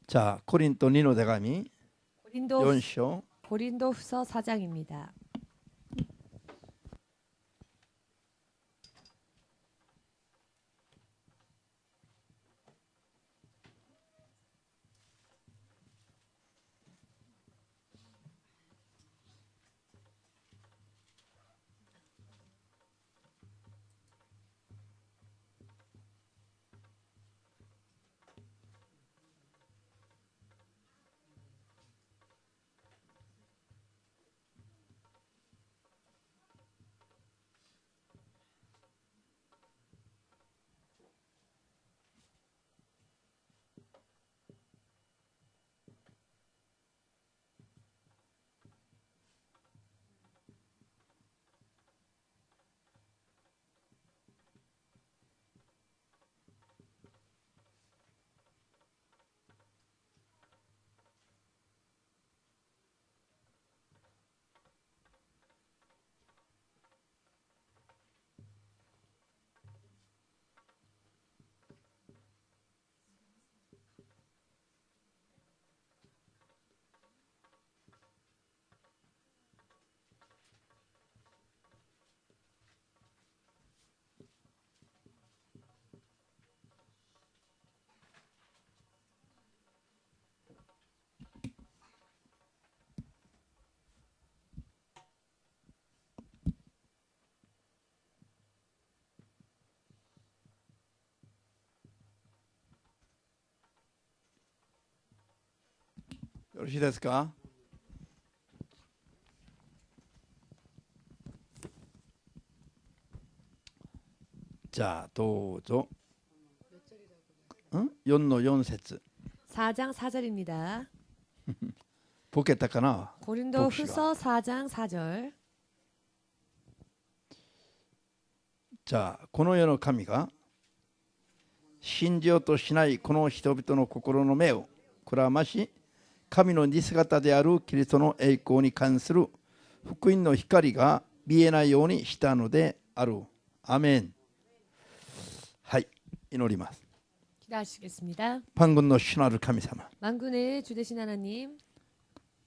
자, 고린도 2の手紙 고린도 4章 고린도후서 4장입니다.よろしいですか。じゃあどうぞ。4の4節 4장 4절입니다. ボケたかな。 고린도후서 4장 4절. じゃあこの世の神が信じようとしないこの人々の心の目をくらまし、神の似姿であるキリストの栄光に関する福音の光が見えないようにしたのである。アメン。はい、祈ります。 기도하시겠습니다. 방군の主なる神様、 만군의 주 되신 하나님,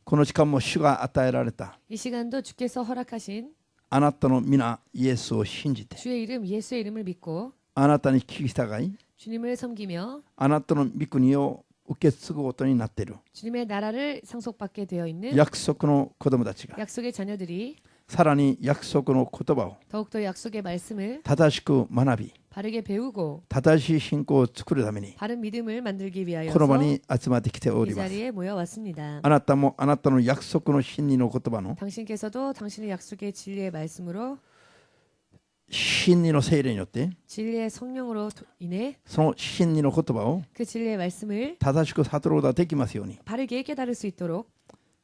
この時間も主が与えられた 이 시간도 주께서 허락하신 あなたの皆イエスを信じて 주의 이름 예수의 이름을 믿고 あなたに聞き従い 주님을 섬기며 あなたの御国を受け継ぐことになっている 주님의 나라를 상속받게 되어 있는 約束の子供たちが 약속의 자녀들이 さらに約束の言葉を 더욱더 약속의 말씀을 正しく学び 바르게 배우고 正しい信仰を作るために 바른 믿음을 만들기 위하여서 この場に集まってきてお 이 ります。 자리에 모여왔습니다. あなたもあなたの約束の真理の言葉の 당신께서도 당신의 약속의 진리의 말씀으로 真理の聖霊によって 진리의 성령으로 인해 その真理の言葉を 그 진리의 말씀을 正しく悟ることができますように 바르게 깨달을 수 있도록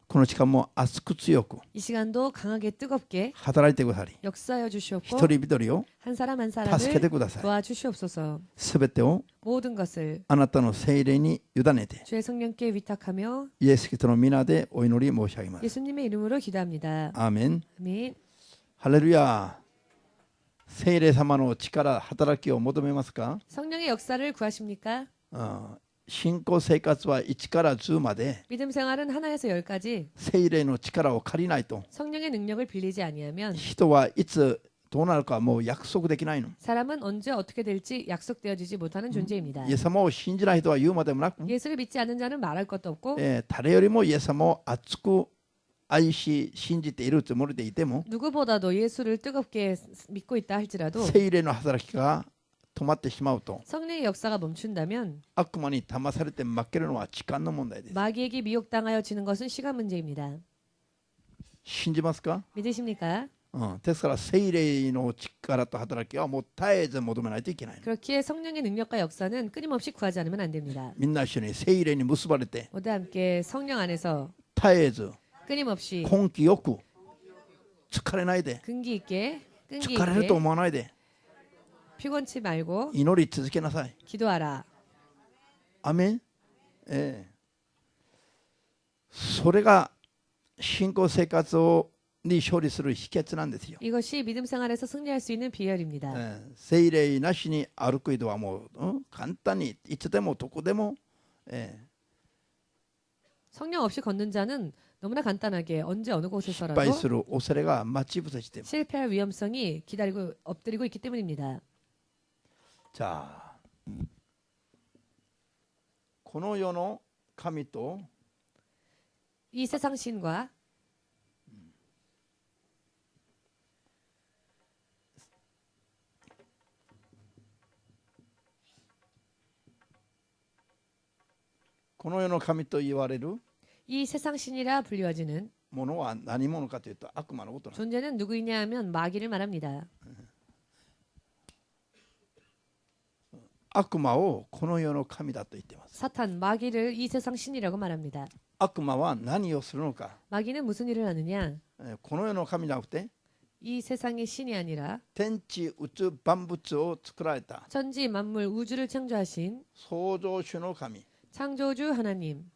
この時間も熱く強く 이 시간도 강하게 뜨겁게 働いてくださり 역사하여 주시옵고 一人一人を 한 사람 한 助けて 사람을 ください。 도와주시옵소서. すべてを 모든 것을 あなたの聖霊に委ねて 주의 성령께 위탁하며 イエス・キリストの皆でお祈り申し上げます。 예수님의 이름으로 기도합니다. アーメン。 아멘. ハレルヤ。聖霊様の力、働きを求めますか？ 성령의 역사를 구하십니까? 信仰生活は1から10まで 믿음 생활은 하나에서 10까지 聖霊の力を借りないと 성령의 능력을 빌리지 아니하면 人はいつどうなるかもう約束できないの。 사람은 언제 어떻게 될지 약속되어지지 못하는 존재입니다. イエス様を信じない人は言うまでもなく、 예수를 믿지 않는 자는 말할 것도 없고 誰よりもイエス様を熱く愛し信じているつもりでいても 누구보다도 예수를 뜨겁게 믿고 있다 할지라도 聖霊の働きが止まってしまうと 성령의 역사가 멈춘다면 悪魔に騙されて負けるのは時間の問題です。 마귀에게 미혹당하여 지는 것은 시간 문제입니다. 信じますか？ 믿으십니까? ですから聖霊の力と働きはもう絶えず求めないといけない。 그렇기에 성령의 능력과 역사는 끊임없이 구하지 않으면 안 됩니다. みんな一緒に聖霊に結ばれて 모두 함께 성령 안에서 絶えず 끊임없이 根気よく疲れないで 근기 있게 끈기 疲れると 있게 思わないで 피곤치 말고 祈り続けなさい。 기도하라. アメン。それが信仰生活に勝利する秘訣なんですよ。 이것이 믿음 생활에서 승리할 수 있는 비결입니다. 聖霊なしに歩く人はもう、簡単にいつでもどこでも、 성령 없이 걷는 자는 너무나 간단하게 언제 어느 失 곳에서라도 敗する恐れが待ち伏せしています。 실패할 위험성이 기다리고 엎드리고 있기 때문입니다. じゃあこの世の神と 이 세상 신과 この世の神と言われる 이 세상 신이라 불리워지는 ものは何者かというと悪魔のことなんです。 존재는 누구이냐 하면 마귀를 말합니다. 悪魔をこの世の神だと言っています。 사탄, 마귀를 이 세상 신이라고 말합니다. 悪魔は何をするのか、 마귀는 무슨 일을 하느냐? この世の神じゃなくて 이 세상의 신이 아니라 天地宇宙万物を作られた 천지 만물 우주를 창조하신 創造主の神、 창조주 하나님,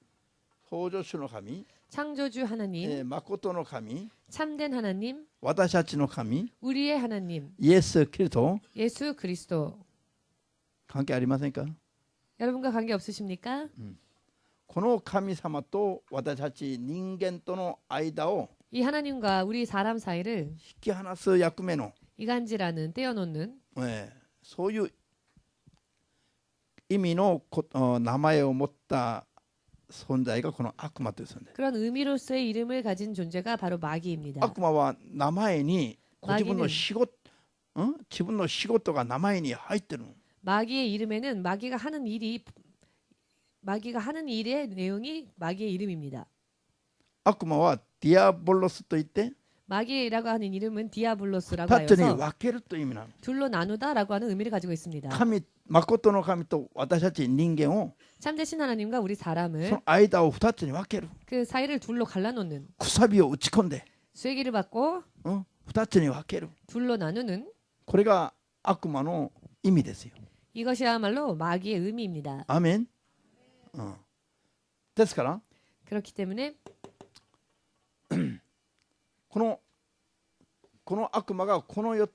創造主の神、 창조주 하나님, 誠の神、 참된 하나님, 私たちの神、 우리의 하나님, イエス・キリスト 예수 그리스도. 関係ありませんか？ 여러분과 관계 없으십니까? この神様と私たち人間との間を 이 하나님과 우리 사람 사이를 引き離す役目の、 이간질하는 떼어놓는 そういう意味の名前を持った存在がこの悪魔という存在。 그런 의미로서의 이름을 가진 존재가 바로 마귀입니다. 悪魔は名前にご自分の仕事、自分の仕事が名前に入ってるの。 마귀의 이름에는 마귀가 하는 일의 내용이 마귀의 이름입니다. 悪魔はディアボロスといって 마귀라고 하는 이름은 디아블로스라고 2つに 하여서 分けるという意味なの。 둘로 나누다라고 하는 의미를 가지고 있습니다. 神、誠の神と私たち人間を 참되신 하나님과 우리 そ 사람을 の間を2つに分ける。 그 사이를 둘로 갈라놓는 くさびを打ち込んで、 쐐기를 받고 2つに分ける。 둘로 나누는 これが悪魔の意味ですよ。 이것이야말로 마귀의 의미입니다. アーメン。ですから 그렇기 때문에 この悪魔がこの世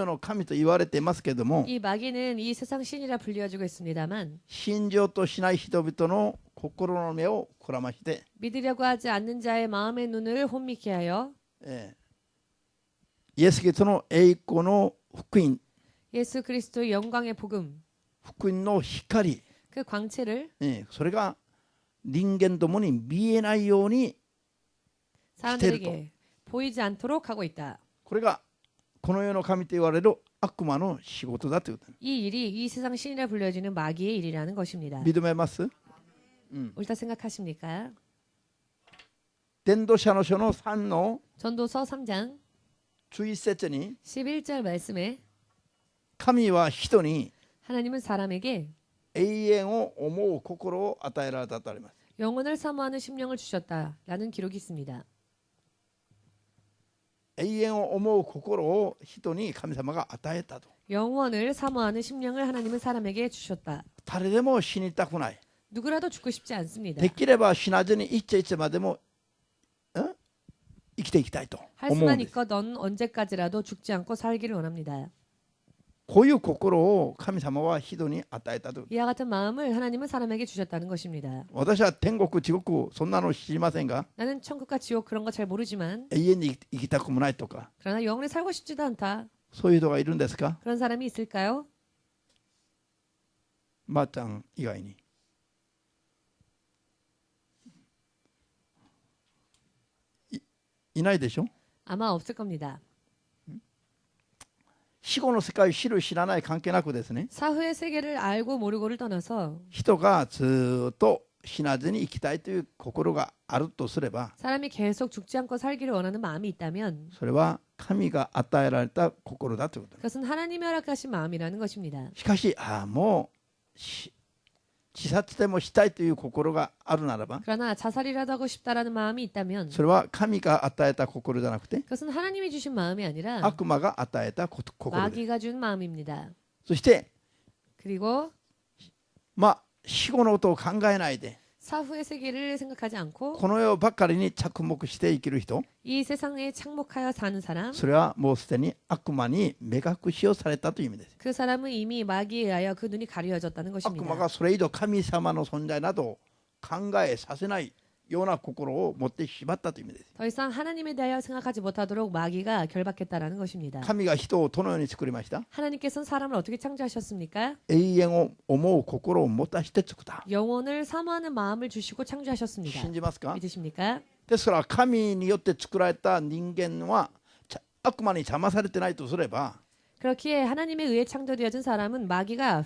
の神と言われていますけれども、 이 마귀는 이 세상 신이라 불리워지고 있습니다만 信じようとしない人々の心の目をこらまして、 믿으려고 하지 않는 자의 마음의 눈을 혼미케 하여 イエス・キリストの栄光の福音、 예수 그리스도의 영광의 복음, 福音の光、 그 광채를 それが人間どもに見えないように 사람들에게 보이지 않도록 하고 있다. これがこの世の神と言われる悪魔の仕事だということです。 이 일이 이 세상 신이라 불려지는 마귀의 일이라는 것입니다. 認めます？ 옳다 생각하십니까? 伝道者の書の3の 전도서 3장 11節に 11절 말씀에 神は人に 하나님은 사람에게 永遠を思う心を与えられたとあります。 영혼을 사모하는 심령을 주셨다라는 기록이 있습니다. 永遠を思う心を人に神様が与えたと。 영원을 사모하는 심령을 하나님은 사람에게 주셨다. 誰でも死にたくない。 누구라도 죽고 싶지 않습니다. できれば死なずに一日までも生きていきたいと 할 思うん 수만 です。 있거든 언제까지라도 죽지 않고 살기를 원합니다. こういう心を神様は人に与えたと。 이와 같은 마음을 하나님은 사람에게 주셨다는 것입니다. 私は天国地獄そんなの知りませんが、 나는 천국과 지옥 그런 거 잘 모르지만 永遠に生きたくもないとか、 그러나 영원히 살고 싶지도 않다. そういう人がいるんですか？ 그런 사람이 있을까요? まーちゃん以外に。いないでしょ。 아마 없을 겁니다. 死後の世界を知る知らない関係なくですね、 사후의 세계를 알고 모르고를 떠나서 人がずっと死なずに生きたいという心があるとすれば、 사람이 계속 죽지 않고 살기를 원하는 마음이 있다면 それは神が与えられた心だということです。 그것은 하나님이 허락하신 마음이라는 것입니다. しかしもう自殺でもしたいという心があるならば、 그러나 자살이라도 하고 싶다라는 마음이 있다면 それは神が与えた心じゃなくて 그것은 하나님이 주신 마음이 아니라 悪魔が与えた心です。 마귀가 준 마음입니다. そして 그리고 死後のことを考えないで 사후의 세계를 생각하지 않고 この世ばかりに着目して生きる人、 이 세상에 착목하여 사는 사람, それはもうすでに悪魔に目隠しをされたという意味です。 그 사람은 이미 마귀에 의하여 그 눈이 가려졌다는 悪魔 것입니다. がそれ以上神様の存在などを考えさせないような心を持ってしまったという意味です。 더 이상 하나님에 대하여 생각하지 못하도록 마귀가 결박했다라는 것입니다. 神が人をどのように作りました？ 하나님께서는 사람을 어떻게 창조하셨습니까? 永遠を思う心を持たして作った。 영혼을 사모하는 마음을 주시고 창조하셨습니다. 信じますか？ 믿으십니까? ですから神によって作られた人間は悪魔に邪魔されてないとすれば 그렇기에 하나님에 의해 창조되어진 사람은 마귀가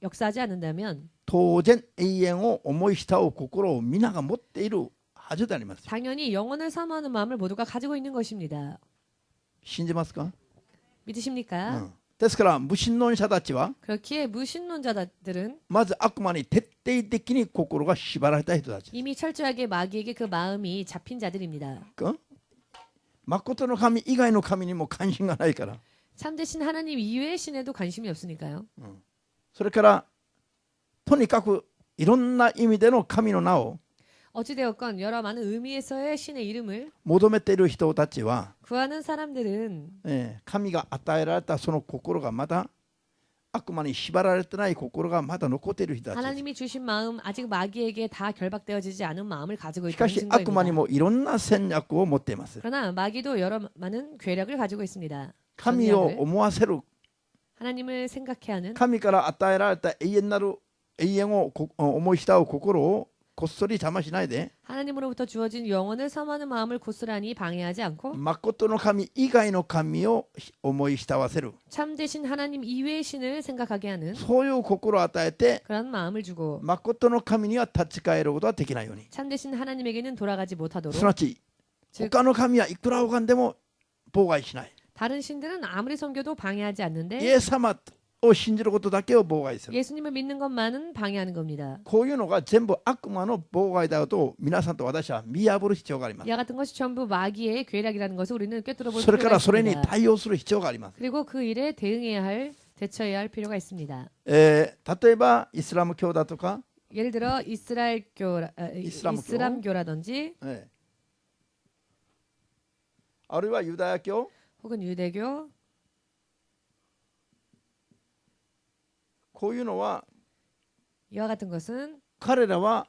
역사하지 않는다면 当然永遠を思い慕う心を皆が持っているはずであります。 당연히 영혼을 사모하는 마음을 모두가 가지고 있는 것입니다. 信じますか？ 믿으십니까? ですから無神論者たちは 그렇기에 무신론자들은 まず悪魔に徹底的に心が縛られた人たち。 이미 철저하게 마귀에게 그 마음이 잡힌 자들입니다. 誠の神以外の神にも関心がないから。 참되신 하나님 이외의 신에도 관심이 없으니까요. それからとにかくいろんな意味での神の名を 어찌되었건 여러 많은 의미에서의 신의 이름을 求めている人たちは、 구하는 사람들은 神が与えられたその心がまだ悪魔に縛られてない心がまだ残っている人たちです。 하나님이 주신 마음 아직 마귀에게 다 결박되어지지 않은 마음을 가지고 しか 있다는 し悪魔に 증거입니다. もいろんな戦略を持っています。 그러나 마귀도 여러 많은 괴력을 가지고 있습니다. 神を 전략을. 思わせる 하나님을 생각해 하는 神から与えられた永遠なる永遠を思い慕う心をこっそり邪魔しないで 하나님으로부터 주어진 영혼을 사모하는 마음을 고스란히 방해하지 않고 誠の神以外の神を思い慕わせる 참되신 하나님 이외의 신을 생각하게 하는 そういう心を与えて 그런 마음을 주고 誠の神には立ち返ることはできないように 참되신 하나님에게는 돌아가지 すな 못하도록 わち 즉 他の神はいくら拝んでも妨害しない 다른 신들은 아무리 섬겨도 방해하지 않는데 イエス様を信じることだけを妨害する 예수님을 믿는 것만은 방해하는 겁니다. こういうのが全部悪魔の妨害だと皆さんと私は見破る必要があります 이와 같은 것이 전부 마귀의 괴력이라는 것을 우리는 꿰뚫어 볼 それか 필요가 らそれに 있습니다. 対応する必要があります 그리고 그 일에 대응해야 할 대처해야 할 필요가 있습니다. 例えばイスラム教だとか 예를 들어 이슬람교. 이슬람교라든지 あるいはユダヤ教 혹은 유대교 こういうのは 이와 같은 것은 彼らは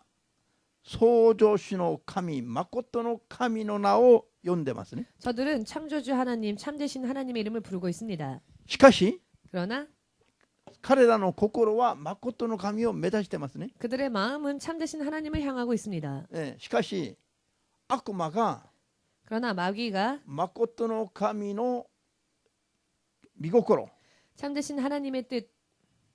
創造主の神誠の神の名を呼んでますね 저들은 창조주 하나님 참되신 하나님의 이름을 부르고 있습니다. しかし 그러나 彼らの心は誠の神を目指してますね 그들의 마음은 참되신 하나님을 향하고 있습니다. しかし悪魔が 그러나 마귀가 誠の神の御心 참되신 하나님의 뜻,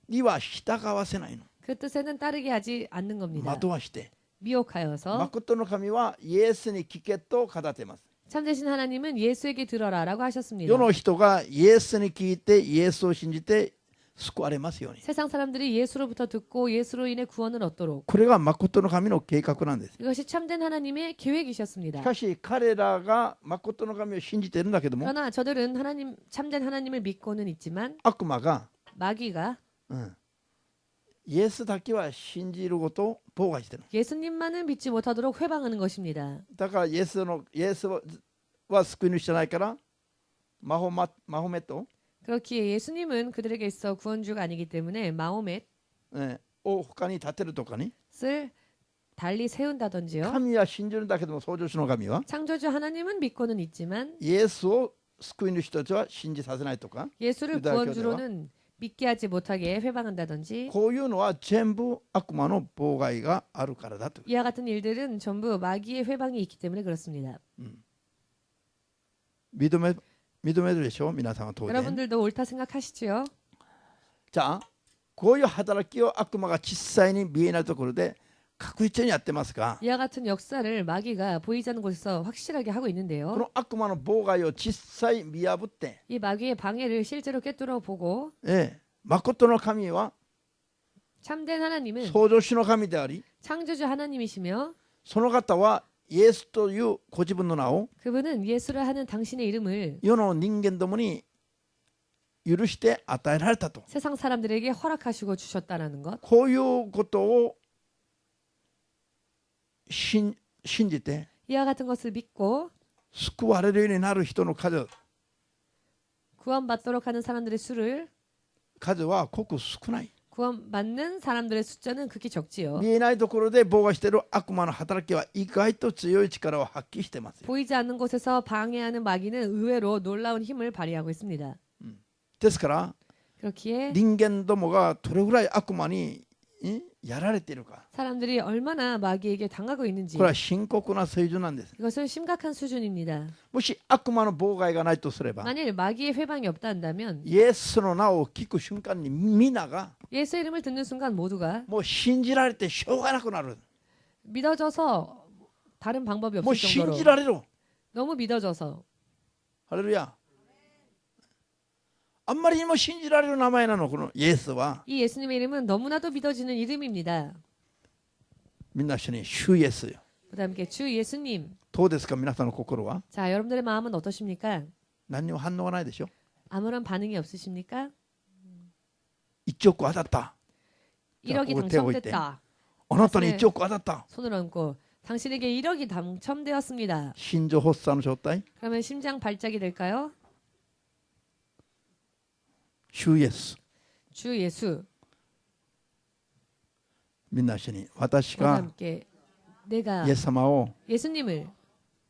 には従わせないの 그 뜻에는 따르게 하지 않는 겁니다. 惑わして 미혹하여서 誠の神はイエスに聞けと語っています 참되신 하나님은 예수에게 들어라라고 하셨습니다. 世の人がイエスに聞いてイエスを信じて救われますように 세상 사람들이 예수로부터 듣고 예수로 인해 구원을 얻도록 これが誠の神の計画なんです 이것이 참된 하나님의 し 계획이셨습니다. かし彼らが誠の神を信じているんだけども 그러나 저들은 참된 하나님을 믿고는 있지만 悪魔が、 마귀가 イエスだけは信じることを妨害している 예수님만을 믿지 못하도록 회방하는 것입니다. だからイエスは救い主じゃないからマホメット 그렇기에 예수님은 그들에게 있어 구원주가 아니기 때문에 마호멧 を他に立てるとかね 을 달리 세운다든지요. 神は信じるんだけども創造主の神は 창조주 하나님은 믿고는 있지만 イエスを救い主たちは信じさせないとか 예수를 유다교대와? 구원주로는 믿게 하지 못하게 회방한다든지 こういうのは全部悪魔の妨害があるからだと 이와 같은 일들은 전부 마귀의 회방이 있기 때문에 그렇습니다. 認めるでしょう皆さんは当然 여러분들도 옳다 생각하시지요? じゃあこういう働きを悪魔が実際に見えないところで確実にやってますか 이와 같은 역사를 마귀가 보이지 않는 곳에서 확실하게 하고 こ 있는데요. の悪魔の妨害を実際見破って 이 마귀의 방해를 실제로 꿰뚫어 보고 誠の神は 참된 하나님은 創造主の神であり 창조주 하나님이시며 その方はイエスというご自分の名を 그분은 예수를 하는 당신의 이름을 世の人間どもに許して与えられたと 세상 사람들에게 허락하시고 주셨다라는 것. こういうことを信じて 이와 같은 것을 믿고 救われるようになる人の구원받도록 하는 사람들의 수를 数はごく少ない 구원받는 사람들의 숫자는 극히 적지요. 見えないところで妨害している悪魔の働きは意外と強い力を発揮してますよ。 보이지 않는 곳에서 방해하는 마귀는 의외로 놀라운 힘을 발휘하고 있습니다. ですから 그렇기에 人間どもがどれぐらい悪魔にやられているか、 사람들이 얼마나 마귀에게 당하고 있는지 これは深刻な水準なんです。 이것은 심각한 수준입니다. もし悪魔の妨害がないとすれば、 만일 마귀의 회방이 없다 한다면 イエスの名を聞く瞬間に皆が 예수 이름을 듣는 순간 모두가 もう信じられてしょうがなくなる。 믿어져서 다른 방법이 もう 없을 信 정도로 じられる。 너무 믿어져서 ハレルヤ。あんまりにも信じられる名前なの、このイエスは。 이 예수님의 이름은 너무나도 믿어지는 이름입니다. みんな一緒に主イエス。 그다음에 함께 주 예수님. どうですか、皆さんの心は。 자, 여러분들의 마음은 어떠십니까? 何にも反応がないでしょ。 아무런 반응이 없으십니까? 1億当たった。 1억이 그거 떼고 당첨됐다. あなたに1億当たった。 손을 얹고 당신에게 1억이 당첨되었습니다. 心情発作の状態。 그러면 심장 발작이 될까요? 主イエス。 주 예수. みんな一緒に私 저와 が 함께 내가 イエス様を 예수님을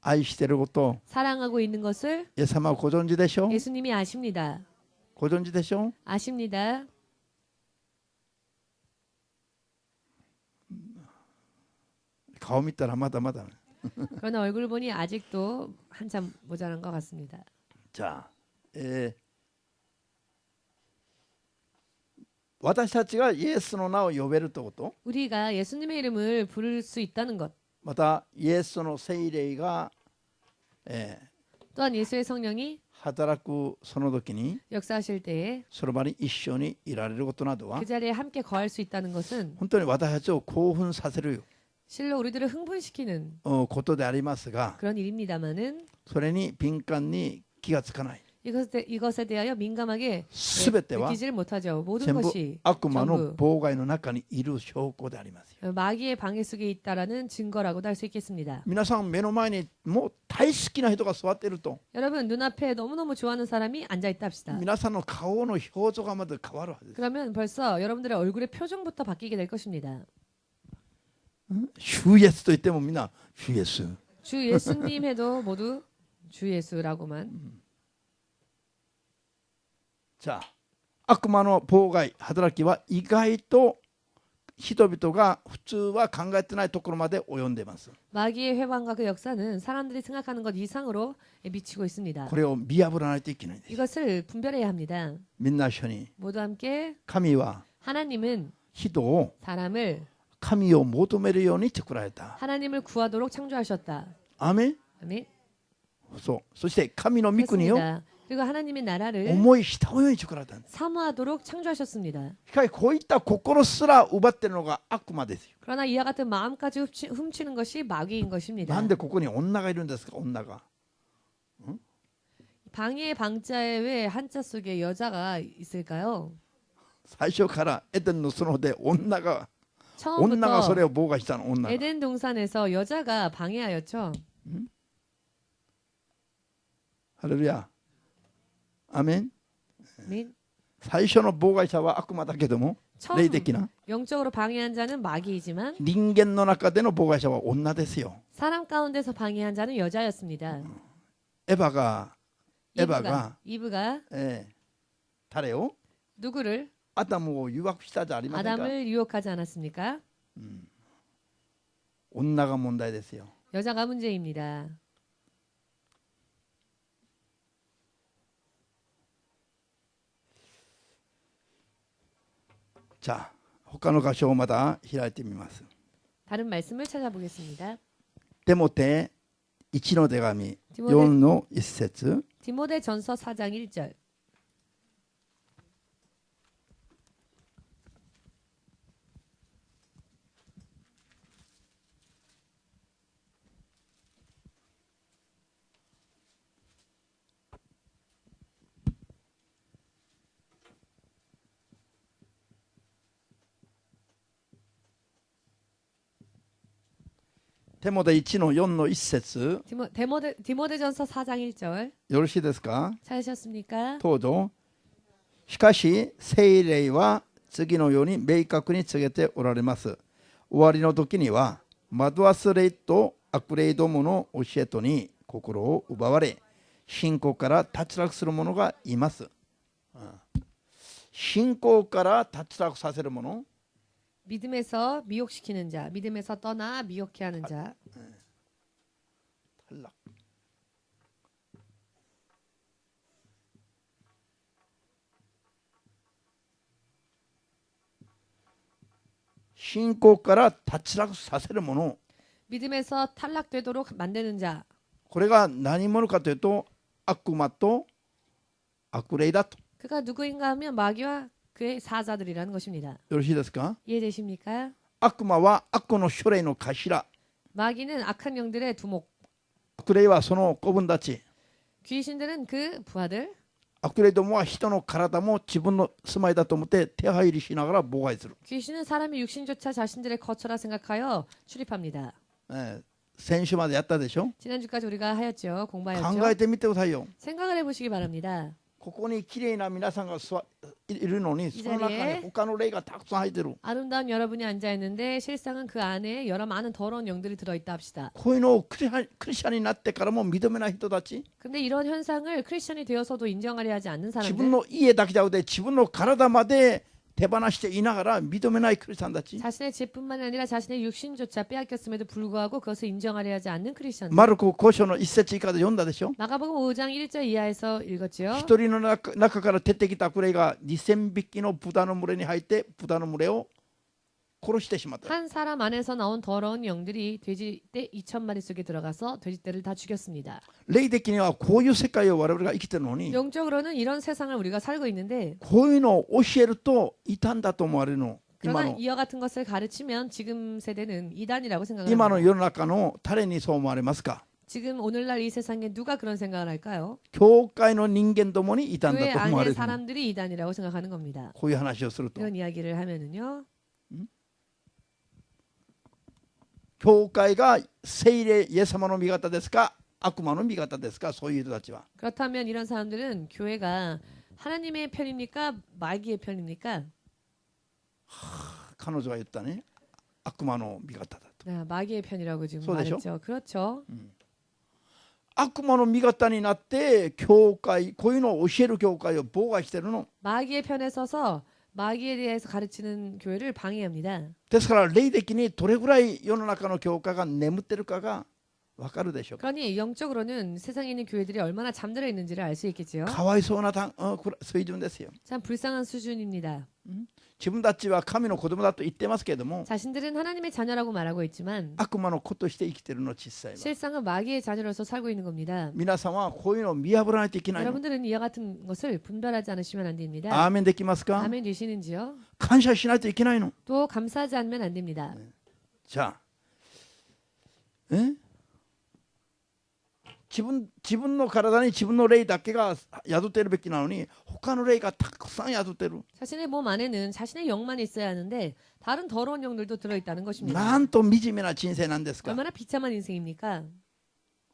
愛していることを 사랑하고 있는 것을 イエス様をご存知でしょ。 예수님이 아십니다. ご存知でしょ。 아십니다. 顔見たらまだまだ。 그러나 얼굴 보니 아직도 한참 모자란 것 같습니다. じゃあ、私たちがイエスの名を呼べるということ、 우리가 예수님의 이름을 부를 수 있다는 것, またイエスの聖霊が、 또한 예수의 성령이 働くその時に 역사하실 때에 その場に一緒にいられることなどは 그 자리에 함께 거할 수 있다는 것은 本当に私たちを興奮させる 실로 우리들을 흥분시키는 ことでありますが、 그런 일입니다만은 それに敏感に気がつかない。 이것에 대하여 민감하게 すべては 느끼지를 못하죠. 모든 全部 것이 悪魔の 전부 妨害の中にいる証拠でありますよ。 마귀의 방해 속에 있다라는 증거라고도 할 수 있겠습니다. 皆さん目の前にもう大好きな人が座っていると、 여러분 눈앞에 너무너무 좋아하는 사람이 앉아있다 합시다. 皆さんの顔の表情がまず変わるはずです。 그러면 벌써 여러분들의 얼굴의 표정부터 바뀌게 될 것입니다. 主イエスと言ってもみんな主イエス。 주 예수님 해도 모두 주 예수라고만. じゃあ悪魔の妨害働きは意外と人々が普通は考えてないところまで及んでいます。 마귀의 회방과 그 역사는 사람들이 생각하는 것 이상으로 미치고 있습니다. これを見破らないといけないんです。 이것을 분별해야 합니다. みんな一緒に 모두 함께 神は 하나님은 人を 사람을 神を求めるように作られた。 하나님을 구하도록 창조하셨다. アーメン。 아멘. そう。そして神の御国を 그렇습니다. 그리고 하나님의 나라를 思い慕うように作られた。 사모하도록 창조하셨습니다. しかしこういった心すら奪っているのが悪魔ですよ。 그러나 이와 같은 마음까지 훔치는 것이 마귀인 것입니다. なんでここに女がいるんですか、女が。 방해의 방자에 왜 한자 속에 여자가 있을까요? 最初からエデンの園で女がそれ 처음부터 を妨害したの。女が 에덴 동산에서 여자가 방해하였죠. ハレルヤ。アメン。 아멘. 最初の妨害者は悪魔だけども、 처음 霊的な 영적으로 방해한 자는 마귀이지만 人間の中での妨害者は女ですよ。 사람 가운데서 방해한 자는 여자였습니다. エヴァが、 이브가 誰を 누구를 アダムを誘惑したじゃありませんか。 아담을 유혹하지 않았습니까? 女が問題ですよ。 여자가 문제입니다. じゃあ他の箇所をまた開いてみます。 다른 말씀을 찾아보겠습니다. テモテ1の手紙4の1節。 디모데전서 4장 1절.テモテ1の4の1節。 디모데전서 4장 1절. よろしいですか。 찾으셨습니까? どうぞ。しかし聖霊は次のように明確に告げておられます。終わりの時には惑わす霊と悪霊どもの教えとに心を奪われ、信仰から脱落する者がいます。信仰から脱落させる者、 믿음에서 미혹시키는 자, 믿음에서 떠나 미혹해 하는 자. 탈락. 신고から 脱落させる者、 믿음에서 탈락되도록 만드는 자. これが何者かというと悪魔と悪霊だと。 그가 누구인가 하면 마귀와 그의 사자들이라는 것입니다. よろしいですか。 이해되십니까? 悪魔は悪の種類の頭、 마귀는 악한 영들의 두목, 悪霊はその子分たち、 귀신들은 그 부하들, 悪霊どもは人の体も自分の住まいだと思って手配りしながら妨害する。 귀신은 사람의 육신조차 자신들의 거처라 생각하여 출입합니다. 先週までやったでしょ。 지난주까지 우리가 하였죠. 考 공부하였죠. えてみてくださいよ。 생각을 해보시기 바랍니다. ここに綺麗な皆さんがいるのに、その中に他の霊がたくさん入ってる。 아름다운 여러분이 앉아 있는데 실상은 그 안에 여러 많은 더러운 영들이 들어있다 합시다. こういうのをクリスチャンになってからも認めない人たち、 근데 이런 현상을 크리스천이 되어서도 인정하려 하지 않는 自 사람들, 分の家だけじゃなくて自分の体まで手放していながら認めないクリスチャンたち、 자신의 집뿐만 아니라 자신의 육신조차 빼앗겼음에도 불구하고 그것을 인정하려 하지 않는 크리스천들. マルコ5章の1節以下で読んだでしょ。 마가복음 5장 1절 이하에서 읽었지요. 一人の中から出てきた悪霊が2000匹の豚の群れに入って豚の群れを殺してしまった。 한 사람 안에서 나온 더러운 영들이 돼지떼 2,000마리 속에 들어가서 돼지떼를 다 죽였습니다. 霊的にはこういう世界を我々が生きてるのに、 영적으로는 이런 세상을 우리가 살고 있는데, こういうのを教えると異端だと思われるの。 그러나 이와 같은 것을 가르치면 지금 세대는 이단이라고 今 생각합니다. の世の中の誰にそう思われますか。 지금 오늘날 이 세상에 누가 그런 생각을 할까요? 教会の人間どもに異端 교회 だと思われ 안의 る。 사람들이 이단이라고 생각하는 겁니다. こういう話をすると、 이런 이야기를 하면은요, 教会が聖霊イエス様の味方ですか悪魔の味方ですか。そういう人たちは 그렇다면 이런 사람들은 교회가 하나님의 편입니까? 마귀의 편입니까? 彼女が言ったね、悪魔の味方だと。 아, 마귀의 편이라고 지금 그렇죠? 말했죠. 그렇죠. 悪魔の味方になって教会、こういうのを教える教会を妨害してるの。 마귀의 편에 서서 마귀에 대해서 가르치는 교회를 방해합니다. ですから霊的にどれぐらい世の中の教会が眠ってるかがわかるでしょうか。 그러니 영적으로는 세상에 있는 교회들이 얼마나 잠들어 있는지를 알 수 있겠지요. かわいそうな水準ですよ。 참 불쌍한 수준입니다. 自分たちは神の子供だと言ってますけれども、 자신들은 하나님의 자녀라고 말하고 있지만 悪魔の子として生きてるの。実際は 실상은 마귀의 자녀로서 살고 있는 겁니다. 皆さんはこういうのを見破らないといけないの。 여러분들은 이와 같은 것을 분별하지 않으시면 안 됩니다. アーメンできますか。 아멘 되시는지요? 感謝しないといけないの。 또 감사하지 않으면 안 됩니다. じゃあ自分の体に自分の霊だけが宿っているべきなのに、他の霊がたくさん宿ってる。 자신의 몸 안에는 자신의 영만 있어야 하는데 다른 더러운 영들도 들어있다는 것입니다. なんと惨めな人生なんですか。 얼마나 비참한 인생입니까?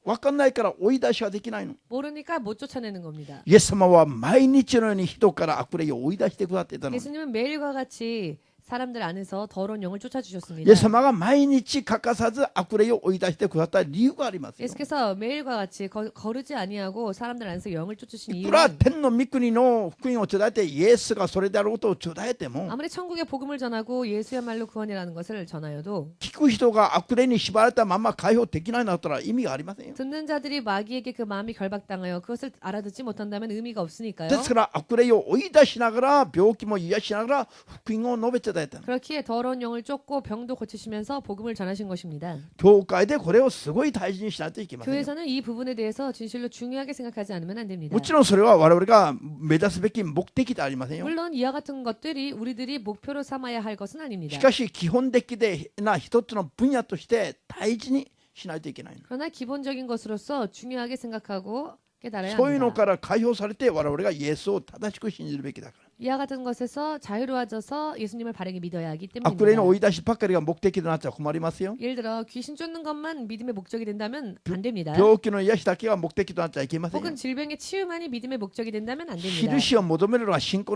分かんないから追い出しはできないの。 모르니까 못 쫓아내는 겁니다. イエス様は毎日のように人から悪霊を追い出してくださっていたの。 예수님은 매일과 같이 사람들 안에서 더러운 영을 イ 쫓아주셨습니다. エス様が毎日欠かさず悪霊を追い出してくださった理由がありますよ。 예수께서 매일과 같이 거르지 아니하고 사람들 안에서 영을 쫓으신 いくら 이유는 天の御国の福音を伝えてイエスがそれであることを伝えても、 아무리 천국의 복음을 전하고 예수야말로 구원이라는 것을 전하여도 聞く人が悪霊に縛られたまま解放できないんだったら意味がありませんよ。 듣는 자들이 마귀에게 그 마음이 결박당하여 그것을 알아듣지 못한다면 의미가 없으니까요. ですから悪霊を追い出しながら病気も癒しながら福音を述べていただいたの。 그렇기에 더러운 영을 쫓고 병도 고치시면서 복음을 전하신 것입니다. 教会でこれをすごい大事にしないといけませんよ。 교회에서는 이 부분에 대해서 진실로 중요하게 생각하지 않으면 안 됩니다. もちろんそれは我々が目指すべき目的ではありませんよ。 물론 이와 같은 것들이 우리들이 목표로 삼아야 할 것은 し 아닙니다. かし基本的な一つの分野として大事にしないといけないの。 그러나 기본적인 것으로서 중요하게 생각하고 깨달아야 そういうの 합니다. から解放されて我々がイエスを正しく信じるべきだから。 이와 같은 것에서 자유로워져서 예수님을 바르게 믿어야 하기 悪霊の 때문입니다. 追い出しばっかりが目的となっちゃ困りますよ。 예를 들어 귀신 쫓는 것만 믿음의 목적이 된다면 안 됩니다. 病気の癒しだけが目的となっちゃいけませんよ。 혹은 질병의 치유만이 믿음의 목적이 된다면 안 됩니다. 印を求めるのは信仰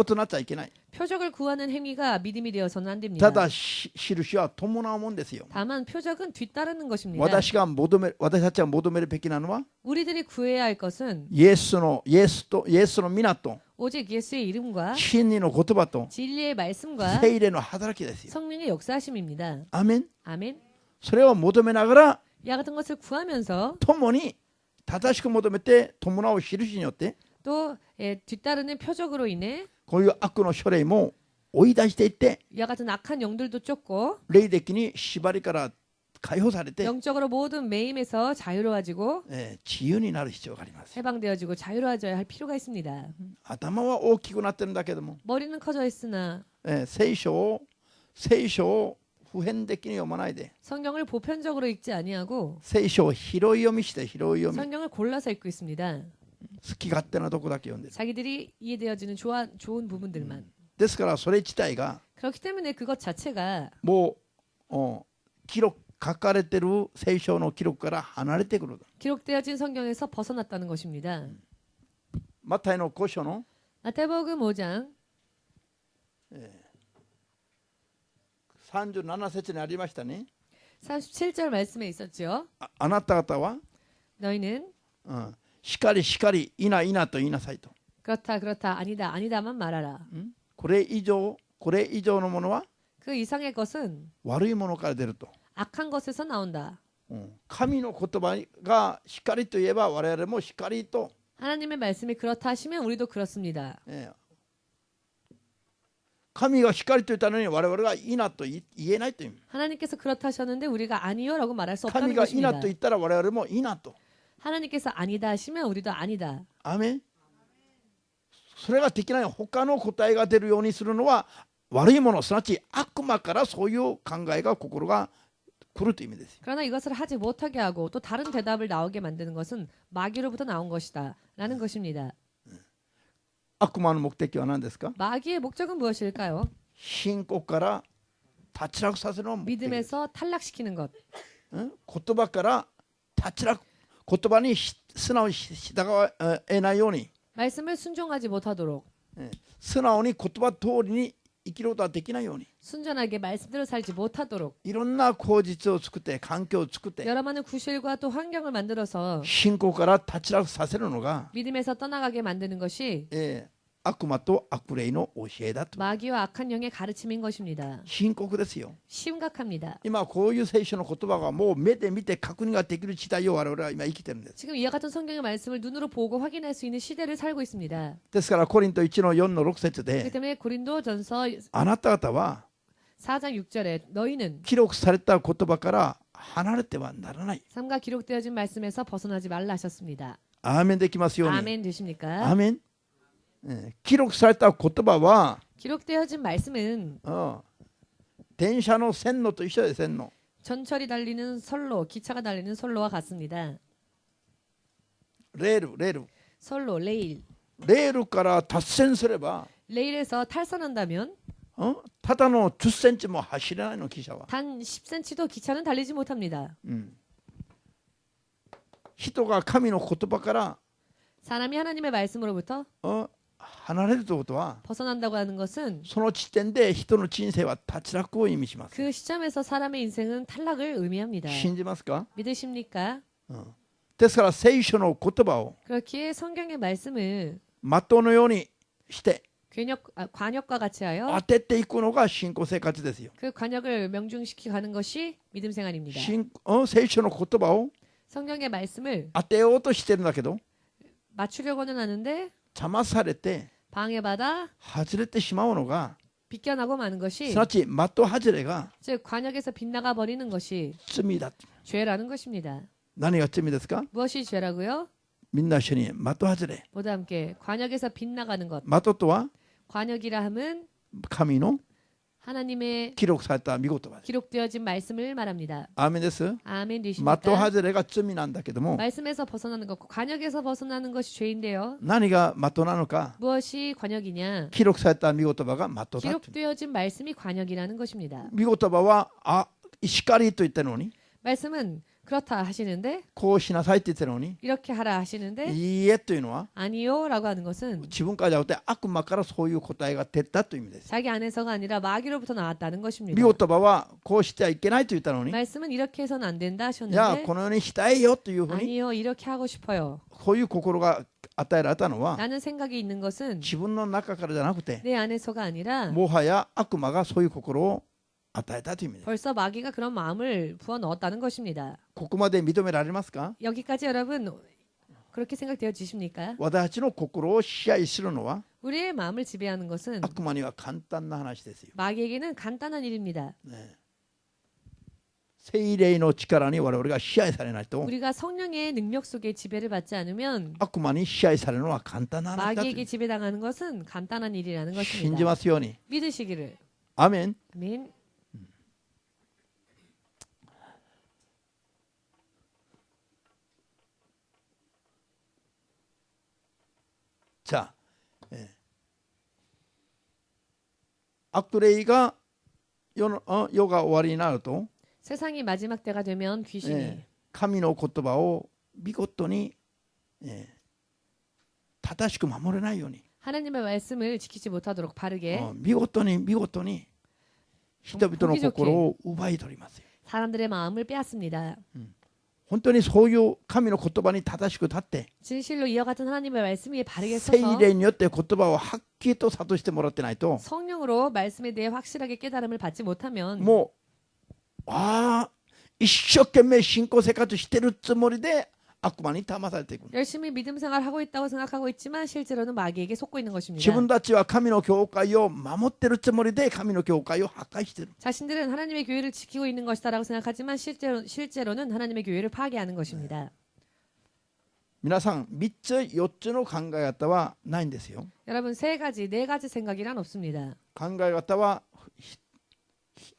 となっちゃいけない。 표적을 구하는 행위가 믿음이 되어서는 안 됩니다. ただ印は伴うもんですよ。 다만 표적은 뒤따르는 것입니다. 私たちが求めるべきなのは 우리들이 구해야 할 것은 イエスの皆と 오직 예수의 이름과 真理の言葉と 진리의 말씀과 聖霊の働きですよ。 성령의 역사하심입니다. アーメン。 아멘. それを求めながら 이와 같은 것을 구하면서 共に正しく求めて伴う印によって 또 뒤따르는 표적으로 인해 こういう悪の書類も追い出していって 이와 같은 악한 영들도 쫓고 霊的に縛りから解放されて、 영적으로 모든 매임에서 자유로워지고 自由になる必要があります。 해방되어지고 자유로워져야 할 필요가 있습니다. 頭は大きくなってるんだけども、 머리는 커져 있으나 聖書を普遍的に読まないで 성경을 보편적으로 읽지 아니하고 聖書を拾い読みして拾い読み 성경을 골라서 읽고 있습니다. 好き勝手なとこだけ読んでる。 자기들이 이해되어지는 좋은 부분들만. ですからそれ自体が 그렇기 때문에 그것 자체가 もう記録書かれてる聖書の記録から離れてくる。 기록되어진 성경에서 벗어났다는 것입니다. マタイの5章の 마태복음 5장 37節にありましたね。 37절 말씀에 있었죠. あなた方は、 너희는 しかりしかりいないなと言いなさいと。 그렇다 그렇다 아니다 아니다만 말하라. これ以上のものは 그 이상의 것은 悪いものから出ると。 악한 것에서 나온다. 神の言葉がしっかりと言えば我々もしっかりと、 하나님의 말씀이 그렇다 하시면 우리도 그렇습니다. 神がしっかりと言ったのに我々がいいなと言えないという。 하나님께서 그렇다 하셨는데 우리가 아니요라고 말할 수 없다는 神がいいな 것입니다. と言ったら我々もいいなと。 하나님께서 아니다 하시면 우리도 아니다. アメン。それができない他の答えが出るようにするのは悪いもの、すなわち悪魔からそういう考えが心が来るという意味ですよ。 그러나 이것을 하지 못하게 하고 또 다른 대답을 나오게 만드는 것은 마귀로부터 나온 것이다 라는 것입니다. 悪魔の目的は何ですか？ 마귀의 목적은 무엇일까요? 信仰から脱落させるのが目的です。 믿음에서 탈락시키는 것. 言葉から脱落、言葉に素直に従えないように、 말씀을 순종하지 못하도록 素直に言葉通りに生きることができないように、 순전하게 말씀대로 살지 못하도록 いろんな口実を作って環境を作って 여러 많은 구실과 또 환경을 만들어서 信仰から脱落させるのが、 믿음에서 떠나가게 만드는 것이 悪魔と悪霊の教えだと。 마귀와 악한 영의 가르침인 것입니다. 深刻ですよ。 심각합니다. 今こういう聖書の言葉がもう目で見て確認ができる時代を我々は今生きてるんです。 지금 이와 같은 성경의 말씀을 눈으로 보고 확인할 수 있는 시대를 살고 있습니다. ですからコリント1の4の6節 그렇기 で 때문에 고린도전서 あなた方は 4장 6절에 너희는 記録された言葉から離れてはならない。 삼가 기록되어진 말씀에서 벗어나지 말라 하셨습니다. アーメンできますように。 아멘 되십니까? アーメン。記録された言葉は 기록되어진 말씀은 電車の線路と一緒です。線路。 전철이 달리는 선로, 기차가 달리는 선로와 같습니다. レール。 선로, 레일. レールから脱線すれば 레일에서 탈선한다면 ただの10センチも走れないの、汽車は。 단 10cm도 기차는 달리지 못합니다. 人が神の言葉から 사람이 하나님의 말씀으로부터 離れるということは、 벗어난다고 하는 것은 その時点で人の人生は脱落を意味します。 그 시점에서 사람의 인생은 탈락을 의미합니다. 信じますか？ 믿으십니까? ですから聖書の言葉を 그렇기에 성경의 말씀을 的のようにして관역과 같이 하여 当てていくのが信仰生活ですよ。 그 관역을 명중시키 가는 것이 믿음 생활입니다. 聖書の言葉を 성경의 말씀을 当てようとしてるんだけど、 맞추려고는 하는데 邪魔されて 방해받아 外れてしまうのが、 비껴나고 마는 す 것이 なわち的外れが 즉 관역에서 빗나가 버리는 것이 罪だ。 죄라는 것입니다. 何が罪ですか？ 무엇이 죄라고요? みんな一緒に的外れ。 모두 함께 관역에서 빗나가는 것. 的とは 관역이라 함은 神の 하나님의 記録された御言葉です。 기록되어진 말씀을 말합니다. アーメンです。 아멘 的 되십니까? 外れが罪なんだけども、 말씀에서 벗어나는 것, 관역에서 벗어나는 것이 죄인데요. 何が的なのか、 무엇이 관역이냐? 記録された御言葉が的だと。 기록되어진 말씀이 관역이라는 것입니다. 御言葉は叱りと言ったのに、 말씀은 그렇다 하시는데 こうしなさいって言ってるのに、 이렇게 하라 하시는데 いいえというのは 아니요라고 하는 것은 自分からじゃなくて悪魔からそういう答えが出たという意味です。 자기 안에서가 아니라 마귀로부터 나왔다는 것입니다. 御言葉はこうしてはいけないと言ったのに、 말씀은 이렇게 해서는 안 된다 いや 하셨는데 このようにしたいよというふうに 아니요 이렇게 하고 싶어요. こういう心が与えられたのは 라는 생각이 있는 것은 自分の中からじゃなくて、 내 안에서가 아니라 もはや悪魔がそういう心を与えたという意味です。 벌써 마귀가 그런 마음을 부어 넣었다는 것입니다. ここまで認められますか？ 여기까지 여러분 그렇게 생각되어지십니까? 私たちの心を支配するのは 우리의 마음을 지배하는 것은 悪魔には簡単な話ですよ。 마귀에게는 간단한 일입니다. 聖霊の力に我々が支配されないと、 우리가 성령의 능력 속에 지배를 받지 않으면 悪魔に支配されるのは簡単な話だと 마귀에게 지배당하는 것은 간단한 일이라는 信じ 것입니다. ますように。 믿으시기를. アーメン。 아멘. じゃあ、悪霊が世が終わりになると、 세상이 마지막 때가 되면 귀신이 神の言葉を見事に、正しく守れないように、 하나님의 말씀을 지키지 못하도록 바르게 見事に人々の心を奪い取りますよ。 사람들의 마음을 빼앗습니다. 本当にそういう神の言葉に正しく立って、 진실로 이어같은 하나님의 말씀에 바르게 聖 서서 霊によって言葉をはっきりと諭してもらってないと、 성령으로 말씀에 대해 확실하게 깨달음을 받지 못하면 もう一生懸命信仰生活してるつもりで悪魔に騙されていく。 열심히 믿음 생활을 하고 있다고 생각하고 있지만 실제로는 마귀에게 속고 있는 自 것입니다. 分たちは神の教会を守ってるつもりで神の教会を破壊してる。 자신들은 하나님의 교회를 지키고 있는 것이다라고 생각하지만 실제로는 하나님의 교회를 파괴하는 것입니다. 皆さん3つ4つの考え方はないんですよ。 여러분 세 가지, 네 가지 생각이란 없습니다. 考え方は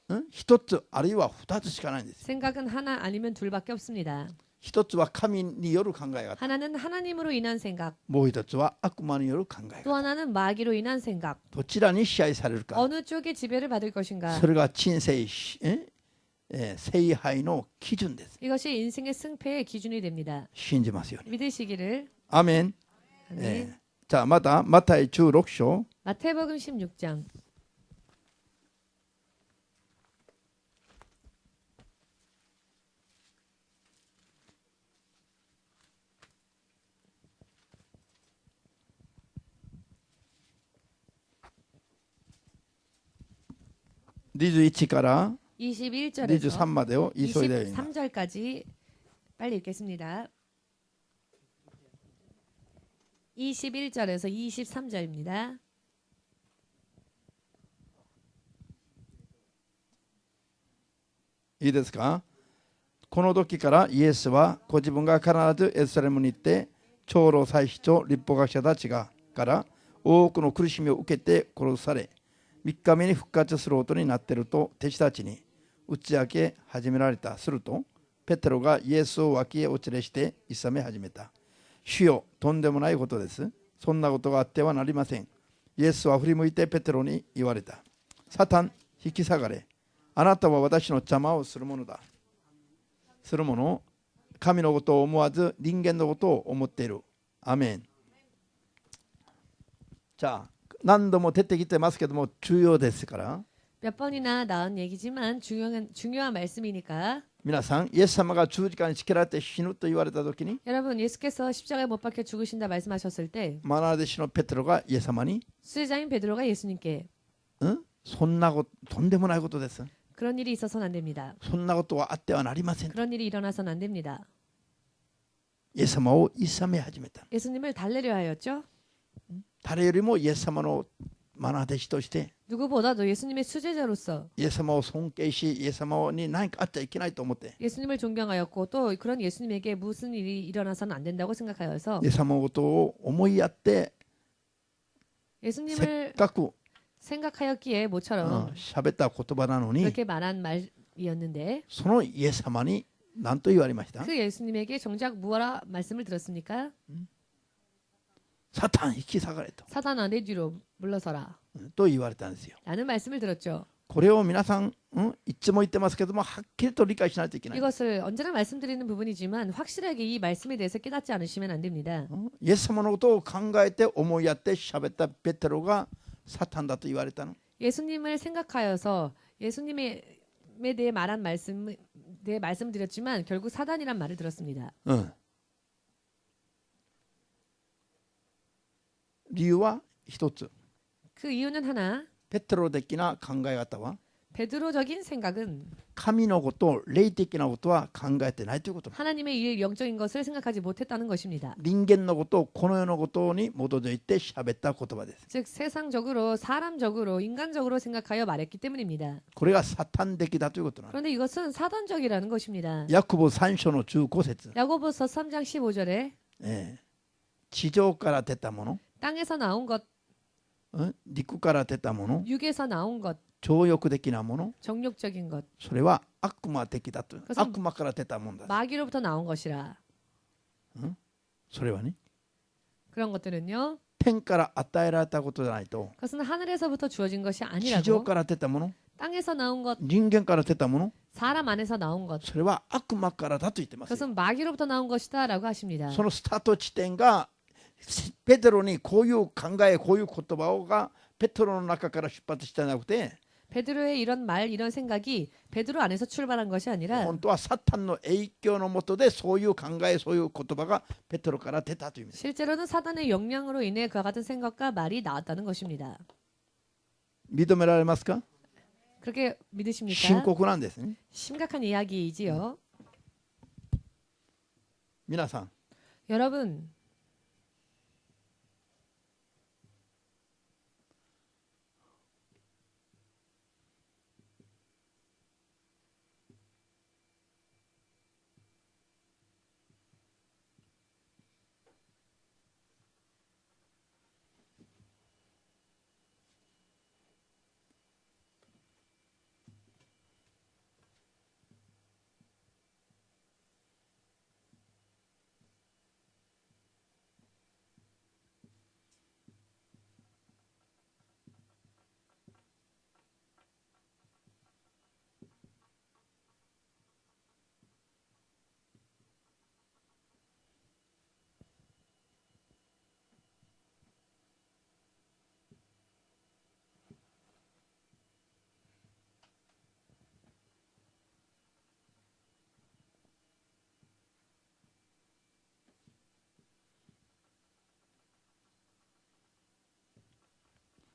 1つあるいは2つしかないんです。 생각은 하나 아니면 둘밖에 없습니다. 1つは神による考え方、 하나는 하나님으로 인한 생각, もう1つは悪魔による考え 또 方。 하나는 마귀로 인한 생각. どちらに支配されるか、 어느 쪽에 지배를 받을 것인가? それが人生聖杯の基準です。 이것이 인생의 승패의 기준이 됩니다. 信じますように。 믿으시기를. アーメン。 아멘. じゃあまたマタイ16章 마태복음 16장. 21から 21절에서 23までを急いで読みます。 23절까지 빨리 읽겠습니다. 21절에서 23절입니다. いいですか？この時からイエスはご自分が必ずエルサレムに行って長老祭司と律法学者たちから多くの苦しみを受けて殺され3日目に復活することになっていると弟子たちに打ち明け始められた。するとペテロがイエスを脇へお連れしていさめ始めた。主よ、とんでもないことです。そんなことがあってはなりません。イエスは振り向いてペテロに言われた。サタン、引き下がれ。あなたは私の邪魔をするものだ。するもの、神のことを思わず人間のことを思っている。アメン。じゃあ何度も出てきてますけども重要ですから、 몇 번이나 나온 얘기지만 중요한 말씀이니까 皆さんイエス様が十字架につけられて死ぬと言われた時に 여러분 예수께서 십자가에 못 박혀 죽으신다 말씀하셨을 때 マナー弟子のペテロがイエス様に 수제자인 베드로가 예수님께 そんなこととんでもないことです。 그런 일이 있어서는 안 됩니다. そんなことはあってはなりません。 그런 일이 일어나서는 안 됩니다. イエス様を諌め始めた。 예수님을 달래려 하였죠. 誰よりもイエス様のマナー弟子として 누구보다도 예수님의 수제자로서 イエス様を尊敬しイエス様に何かあっちゃいけないと思って 예수님을 존경하였고 또 그런 예수님에게 무슨 일이 일어나서는 안 된다고 생각하여서 イエス様のことを思いやってせっ 예수님을 かく 생각하였기에 모처럼 喋った言葉なのに 그렇게 말한 말이었는데 そのイエス様に何と言われました 그 예수님에게 정작 무엇라 말씀을 들었습니까? サタン引き下がれと 사단아 내 뒤로 물러서라 と言われたんですよ。 라는 말씀을 들었죠. これを皆さん、いつも言ってますけどもはっきりと理解しないといけない。 이것을 언제나 말씀드리는 부분이지만 확실하게 이 말씀에 대해서 깨닫지 않으시면 안 됩니다. イエス様のことを考えて思いやって喋ったペテロがサタンだと言われたの。 예수님을 생각하여서 예수님에 대해 말한 말씀에 대해 말씀드렸지만 결국 사단이란 말을 들었습니다. 理由は一つ。 그 이유는 하나 ペテロ的な考え方は 베드로적인 생각은 神のこと霊的なことは考えてないということ。 하나님의 일 영적인 것을 생각하지 못했다는 것입니다. 人間のことこの世のことに基づいて喋った言葉です。 즉 세상적으로 사람적으로 인간적으로 생각하여 말했기 때문입니다. これがサタン的だということなの。 그런데 이것은 사단적이라는 것입니다. ヤコブ3章の15節、 야고보서 3장 15절에 地上から出たもの、 땅에서 나온 것, 陸から出たもの、 육에서 나온 것, 情欲的なもの、 정욕적인 것, それは悪魔的だと。 그것은 悪魔から出たものだ。 마귀로부터 나온 것이라. それはね、 그런 것들은요. 天から与えられたことじゃないと、 그것은 하늘에서부터 주어진 것이 地上 아니라고. から出たもの、 땅에서 나온 것, 人間から出たもの、 사람 안에서 나온 것, それは悪魔からだと言ってますよ。 그것은 마귀로부터 나온 것이다라고 하십니다. そのスタート地点がペテロにこういう考えこういう言葉がペテロの中から出発したんじゃなくて、 베드로의 이런 말, 이런 생각이 베드로 안에서 출발한 것이 아니라 本当はサタンの影響のもとでそういう考えそういう言葉がペテロから出たという意味です。 실제로는 사단의 영향으로 인해 그와 같은 생각과 말이 나왔다는 것입니다. 認められますか？ 그렇게 믿으십니까? 深刻なんですね。 심각한 이야기이지요. 皆さん、 여러분,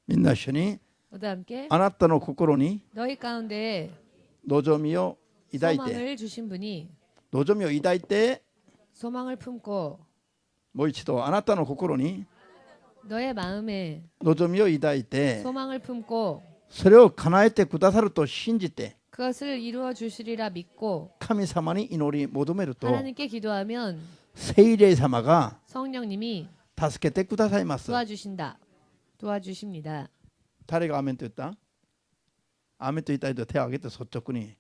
みんな一緒に 모두 함께 あなたの心に 너희 가운데 望みを抱いて 소망을 주신 분이 望みを抱いて 소망을 품고 もう一度あなたの心に 너의 마음에 望みを抱いて 소망을 품고 それを叶えてくださると信じて 그것을 이루어 주시리라 믿고 神様に祈り求めると 하나님께 기도하면 聖霊様が 성령님이 助けてくださいます。 도와주십니다. 誰がアメンと言った？アメンと言いたいと手を挙げて率直に。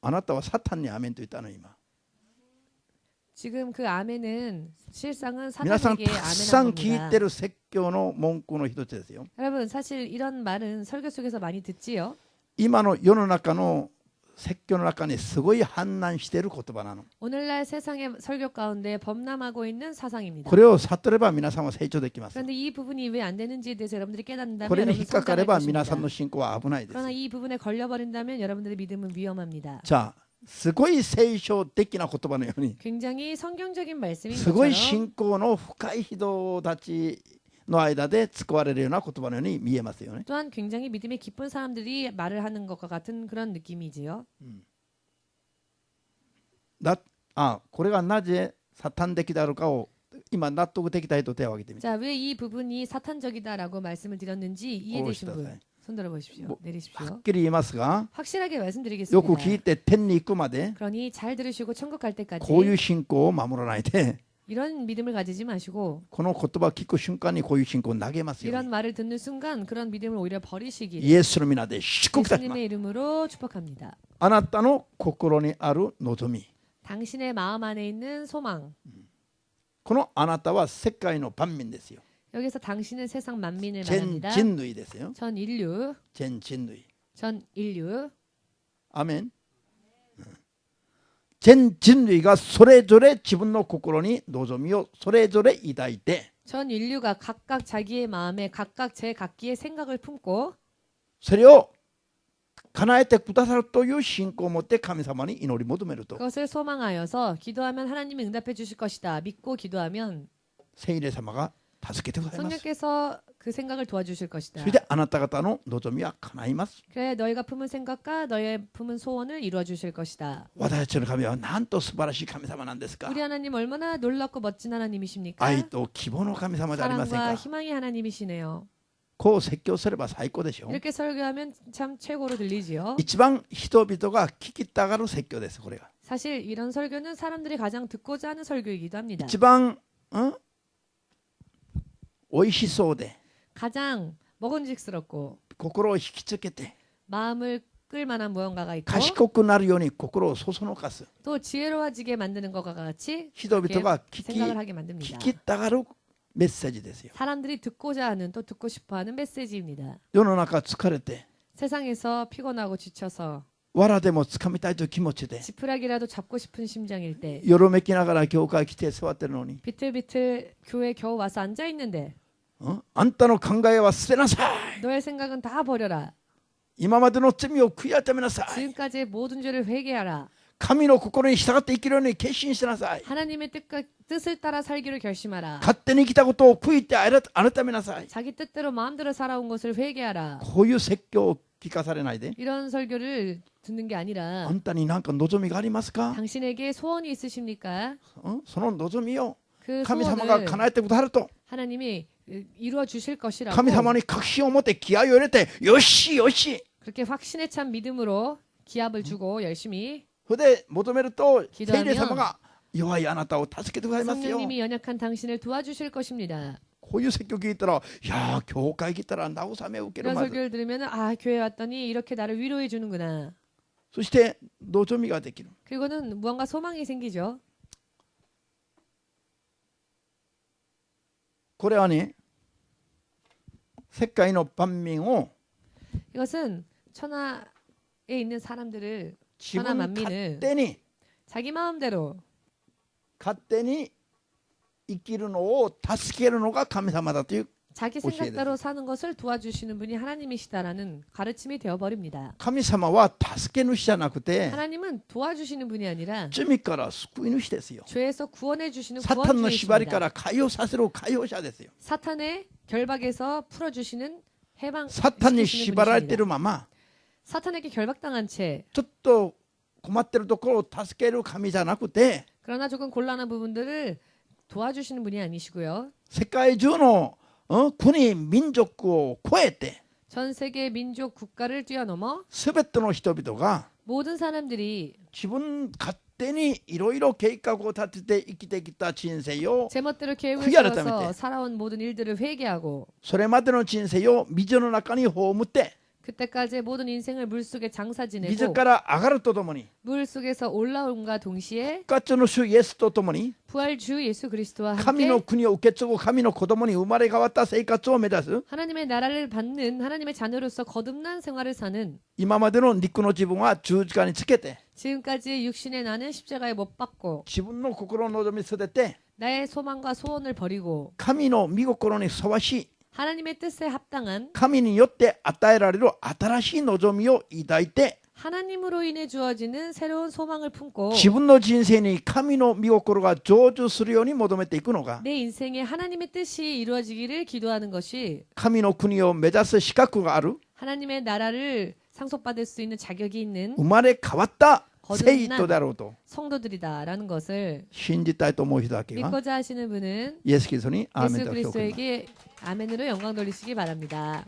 あなたはサタンにアメンと言ったの今。 지금 그 아멘은 실상은 皆さん 사단에게 たくさ 아멘한 ん聞い 겁니다. てる説教の文句の一つですよ。 여러분 사실 이런 말은 설교 속에서 많이 듣지요. 今の世の中の説教の中にすごい氾濫している言葉なの。 오늘날 세상의 설교 가운데 범람하고 있는 사상입니다. これを悟れば皆さんは成長できます。 그런데 이 부분이 왜 안 되는지에 대해서 여러분들이 こ 깨닫는다면 れに 여러분 引っかかれ 성장할 ば皆さ 것입니다. んの信仰は危ないです。 그러나 이 부분에 걸려버린다면 여러분들의 믿음은 위험합니다. じゃあすごい聖書的な言葉のように 굉장히 성경적인 말씀인 すごい 것처럼 信仰の深い人たちの間で使われるような言葉のように見えますよね。 또한 굉장히 믿음이 깊은 사람들이 말을 하는 것과 같은 그런 느낌이지요. これがなぜサタン的であるかを今納得できた人手を挙げてみて。 자, 왜 이 부분이 사탄적이다라고 말씀을 드렸는지 이해되신 분 손 들어 보십시오. は 내리십시오. っきり言いますが 확실하게 よく 말씀드리겠습니다. 聞いて天に行くまで 그러니 잘 들으시고 천국 갈 때까지 こういう信仰を守らないで 이런 믿음을 가지지 마시고 この言葉を聞く瞬間にこういう信仰を投げますよう 이런 に 말을 듣는 순간 그런 믿음을 오히려 버리시기를 イエスの皆で祝福いたします 예수님의 이름으로 축복합니다. あなたの心にある望み 당신의 마음 안에 있는 소망. このあなたは世界の万民ですよ 여기서 당신은 세상 만민을 全 말합니다. 人類ですよ 전 인류, 全人類 전 인류. アメン全人類がそれぞれ自分の心に望みをそれぞれ抱いて 전 인류가 각각 자기의 마음에 각각 제 각기의 생각을 품고 それを叶えてくださるという信仰を持って神様に祈り求めると 그것을 소망하여서 기도하면 하나님이 응답해 주실 것이다. 믿고 기도하면 聖霊様が助けてくださいます 성령께서 그 생각을 도와주실 것이다. それであなた方の望みは叶います 그래 너희가 품은 생각과 너희의 품은 소원을 이루어 주실 것이다. 私たちの神はなんと素晴らしい神様なんですか 우리 하나님 얼마나 놀랍고 멋진 하나님이십니까? 愛と希望の神様でありません 사랑과 か 희망의 하나님이시네요. こう説教すれば最高でしょ 이렇게 설교하면 참 최고로 들리지요. 一番人々が聞きたがる説教ですこれが 사실 이런 설교는 사람들이 가장 듣고자 하는 설교이기도 합니다. 一番、美味しそうで 가장 먹음직스럽고 心を引きつけて 마음을 끌만한 무언가가 있고 賢くなるように心をそそのかす 또 지혜로워지게 만드는 것과 같이 人々が 생각을 하게 만듭니다. 聞きたがるメッセージですよ 사람들이 듣고자 하는 또 듣고 싶어하는 메시지입니다. 世の中疲れて 세상에서 피곤하고 지쳐서 藁でも掴みたいという気持ちで 지푸라기라도 잡고 싶은 심정일 때 よろめきながら教会来て座ってるのに 비틀비틀 교회 겨우 와서 앉아 있는데 あんたの考えは捨てなさい 너의 생각은 다 버려라. 今までの罪を悔い改めなさい 지금까지의 모든 죄를 회개하라. 神の心に従って生きるように決心しなさい 하나님의 뜻을 따라 살기를 결심하라. 勝手に生きたことを悔いて改めなさい 자기 뜻대로 마음대로 살아온 것을 회개하라. こういう説教を聞かされないで 이런 설교를 듣는 게 あ 아니라 んたに何か望みがありますか 당신에게 소원이 있으십니까? その望みを 그 神様が 소원을 叶えてくださると 하나님이 이루어 주실 것이라고 神様に確信を持って気合を入れてよしよし 그렇게 확신에 찬 믿음으로 기합을 주고 열심히 それで求めると聖 기도하면 霊様が弱いあなたを助けてくださいますよ 성령님이 연약한 당신을 도와주실 것입니다. こういう説教聞いたらいやー教会来たら慰めを受ける 이런 まず 설교를 들으면 아 교회 왔더니 이렇게 나를 위로해 주는구나. そして望みができる 그리고는 무언가 소망이 생기죠. これはね世界の万民を 이것은 천하에 있는 사람들을 自 천하 分勝 만민을 手に 자기 마음대로 勝手に生きるのを助けるのが神様だという 자기 오시게 생각대로 사는 것을 도와주시는 분이 하나님이시다라는 가르침이 되어버립니다. 神様は助け主じゃなくて 하나님은 도와주시는 분이 아니라 罪から救い主ですよ 죄에서 구원해 주시는 サタンの縛りか 구원주이십니다. ら解放させる解放者ですよ 사탄의 결박에서 풀어주시는 サタンに 해방시키시는 縛られてい 분이십니다. るまま 사탄에게 결박당한 채 ちょっと困ってるところを助ける神じゃなくて 그러나 조금 곤란한 부분들을 도와주시는 분이 아니시고요. 世界中の国民族を超えて 전 세계 민족 국가를 뛰어넘어 全ての人々が 모든 사람들이 自分勝手にいろいろ計画を立てて生きてきた人生を 제멋대로 계획을 그게 세워서 알았다며. 살아온 모든 일들을 회개하고 それまでの人生を水の中に葬って 그때까지의 모든 인생을 물속에 장사 水 지내고 から上がるとともに 물속에서 올라옴과 동시에 復活の主イエスとともに 부활주 예수 그리스도와 神の 함께 国を受け継ぐ神の子供に生まれ変わった生活を目指す 하나님의 나라를 받는 하나님의 자녀로서 거듭난 생활을 사는 今までの肉の自分は十字架につけて 지금까지의 육신의 나는 십자가에 못 박고 自分の心の望み捨てて 나의 소망과 소원을 버리고 神の御心にふさわしい 하나님의 뜻에 합당한 神によって与えられる新しい望みを抱いて 하나님으로 인해 주어지는 새로운 소망을 품고 自分の人生に神の御心が成就するように求めていくのが 내 인생에 하나님의 뜻이 이루어지기를 기도하는 것이 神の国を目指す資格がある 하나님의 나라를 상속받을 수 있는 자격이 있는 生まれ変わった生徒であろうと 성도들이다라는 것을 信じたいと思う人だけが 믿고자 하시는 분은 イエス・キリストにアーメン 예수 と表現 그리스도에게 아멘으로 영광 돌리시기 바랍니다.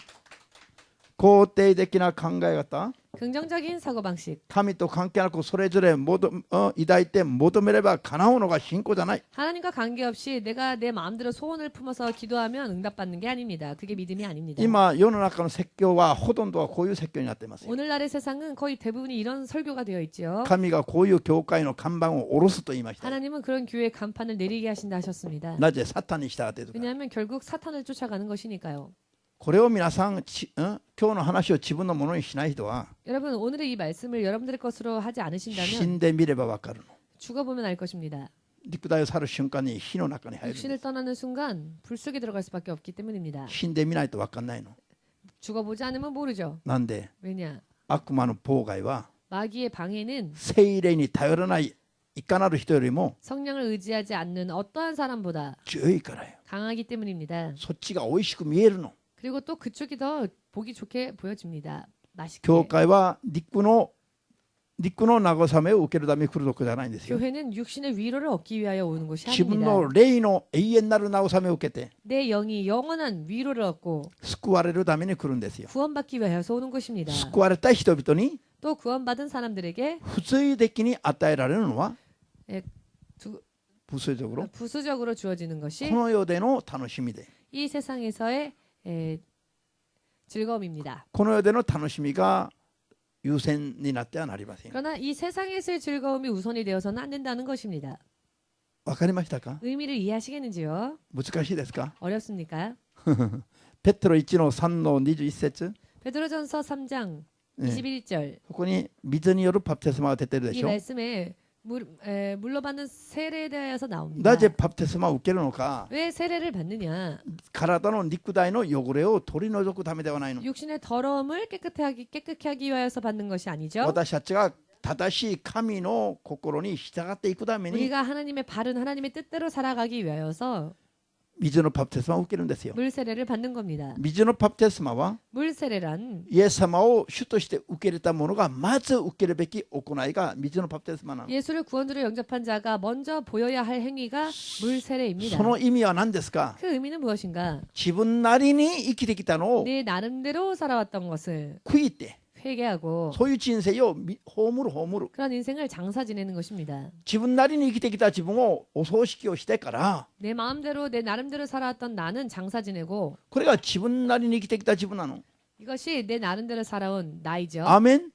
肯定的な考え方 긍정적인 사고방식. 神と関係なくそれぞれ抱いて求めれば叶うのが信仰じゃない。 하나님과 관계없이 내가 내 마음대로 소원을 품어서 기도하면 응답받는 게 아닙니다. 그게 믿음이 아닙니다. 今世の中の説教はほとんどはこういう説教になっていますよ。 오늘날의 세상은 거의 대부분이 이런 설교가 되어 있지요. 神がこういう教会の看板を下ろすと言いました。 하나님은 그런 교회의 간판을 내리게 하신다 하셨습니다. なぜサタンに従っているか。 왜냐하면 결국 사탄을 쫓아가는 것이니까요. これを皆さん今日の話を自分のものにしない人は 여러분 오늘의 이 말씀을 여러분들의 것으로 하지 死 않으신다면 んでみればわかるの。 죽어보면 알 것입니다. 肉体を去る瞬間に火の中に入るん 육신을 です。 떠나는 순간 불 속에 들어갈 수밖에 없기 때문입니다. 死んでみないとわかんないの。 죽어보지 않으면 모르죠. なんで 왜냐? 悪魔の妨害は 마귀의 방해는 聖霊に頼らないいかなる人よりも 성령을 의지하지 않는 어떠한 사람보다 強いからよ。 강하기 때문입니다. そっちが美味しく見えるの。 그리고 또 그쪽이 더 보기 좋게 보여집니다. 맛있게. 教会は肉の慰めを受けるために来るとこじゃないんですよ。 교회는 육신의 위로를 얻기 위하여 오는 것이 自分 아닙니다. の霊の永遠なる慰めを受けて 내 영이 영원한 위로를 얻고 救われるために来るんですよ。 구원받기 위하여서 오는 것입니다. 救われた人々に 또 구원받은 사람들에게 不随的に与えられるのは 부수적으로 部数 부수적으로 주어지는 것이 この世での楽しみで 이 세상에서의 즐거움입니다. この世での楽しみが優先になってはなりません。 그러나 이 세상에서의 즐거움이 우선이 되어서는 안 된다는 것입니다. わかりましたか。 의미를 이해하시겠는지요? 難しいですか。 어렵습니까? ペテロ1の3の21節 베드로전서 3장 21절 ここに水によるバプテスマが出てるで 이 しょ。 말씀에 물로 받는 세례에 대해서 나옵니다. なぜバプテスマを受けるのか。 왜 세례를 받느냐? 体の肉体の汚れを取り除くためではないの。 육신의 더러움을 깨끗하게 하기 위하여서 받는 것이 아니죠. 私たちが正しい神の心に従っていくために 우리가 하나님의 바른 하나님의 뜻대로 살아가기 위하여서 水のバプテスマを受けるんですよ。 물 세례를 받는 겁니다. 水のバプテスマは 물 세례란 イエス様を主として受け入れた者がまず受けるべき行いが水のバプテスマなの。 예수를 구원으로 영접한 자가 먼저 보여야 할 행위가 물 세례입니다. その意味は何ですか。 그 의미는 무엇인가? 自分なりに生きてきたのを 내 나름대로 살아왔던 것을 悔いて 회개하고 そういう人生を葬る 그런 인생을 장사 지내는 것입니다. 自分なりに生きてきた自分をお葬式をしてから 내 마음대로 내 나름대로 살아왔던 나는 장사 지내고 これが自分なりに生きてきた自分なの。 이것이 내 나름대로 살아온 나이죠. アーメン。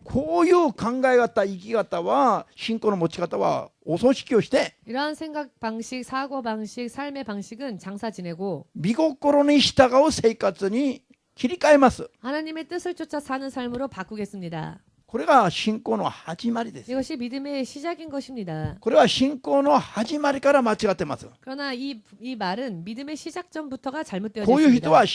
こういう考え方生き方は信仰の持ち方はお葬式をして 이러한 생각 방식, 사고 방식, 삶의 방식은 장사 지내고 御心に従う生活に切り替えます。 하나님의 뜻을 쫓아 사는 삶으로 바꾸겠습니다. これが信仰の始まりです。 이것이 믿음의 시작인 것입니다. これは信仰の始まりから間違ってます。 그러나 이 말은 믿음의 시작 전부터가 잘못되어 こういう人 있습니다. は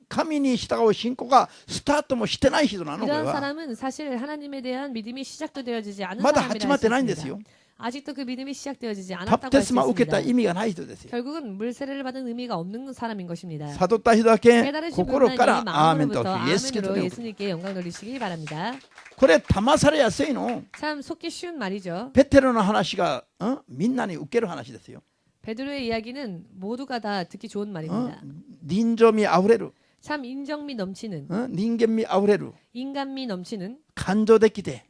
神に従う信仰がスタートもしてない人なの。これ 이러한 は 사람은 사실 하나님에 대한 믿음이 시작도 되어지지 않은 まだ始ま 사람이라 って 할 ないん 수 ですよ。 있습니다. 아직도 그 믿음이 시작되어지지 バプ 않았다고 テ 할 ス 수 マを受けた 있습니다. 意味がない人ですよ。 결국은 물 세례를 받은 의미가 없는 사람인 것입니다. 悟った人だけ 깨달으신 心か 분만이 らアーメンと 마음으로부터 イエスキリスト 아멘으로 に。 예수님께 영광 돌리시기 바랍니다. これ騙されやすいの。 참 속기 쉬운 말이죠. ペテロの話がみんなに受ける話ですよ。 베드로의 이야기는 모두가 다 듣기 좋은 말입니다. 人情味あふれる、 참 인정미 넘치는 人間味あふれる、 인간미 넘치는 感情的で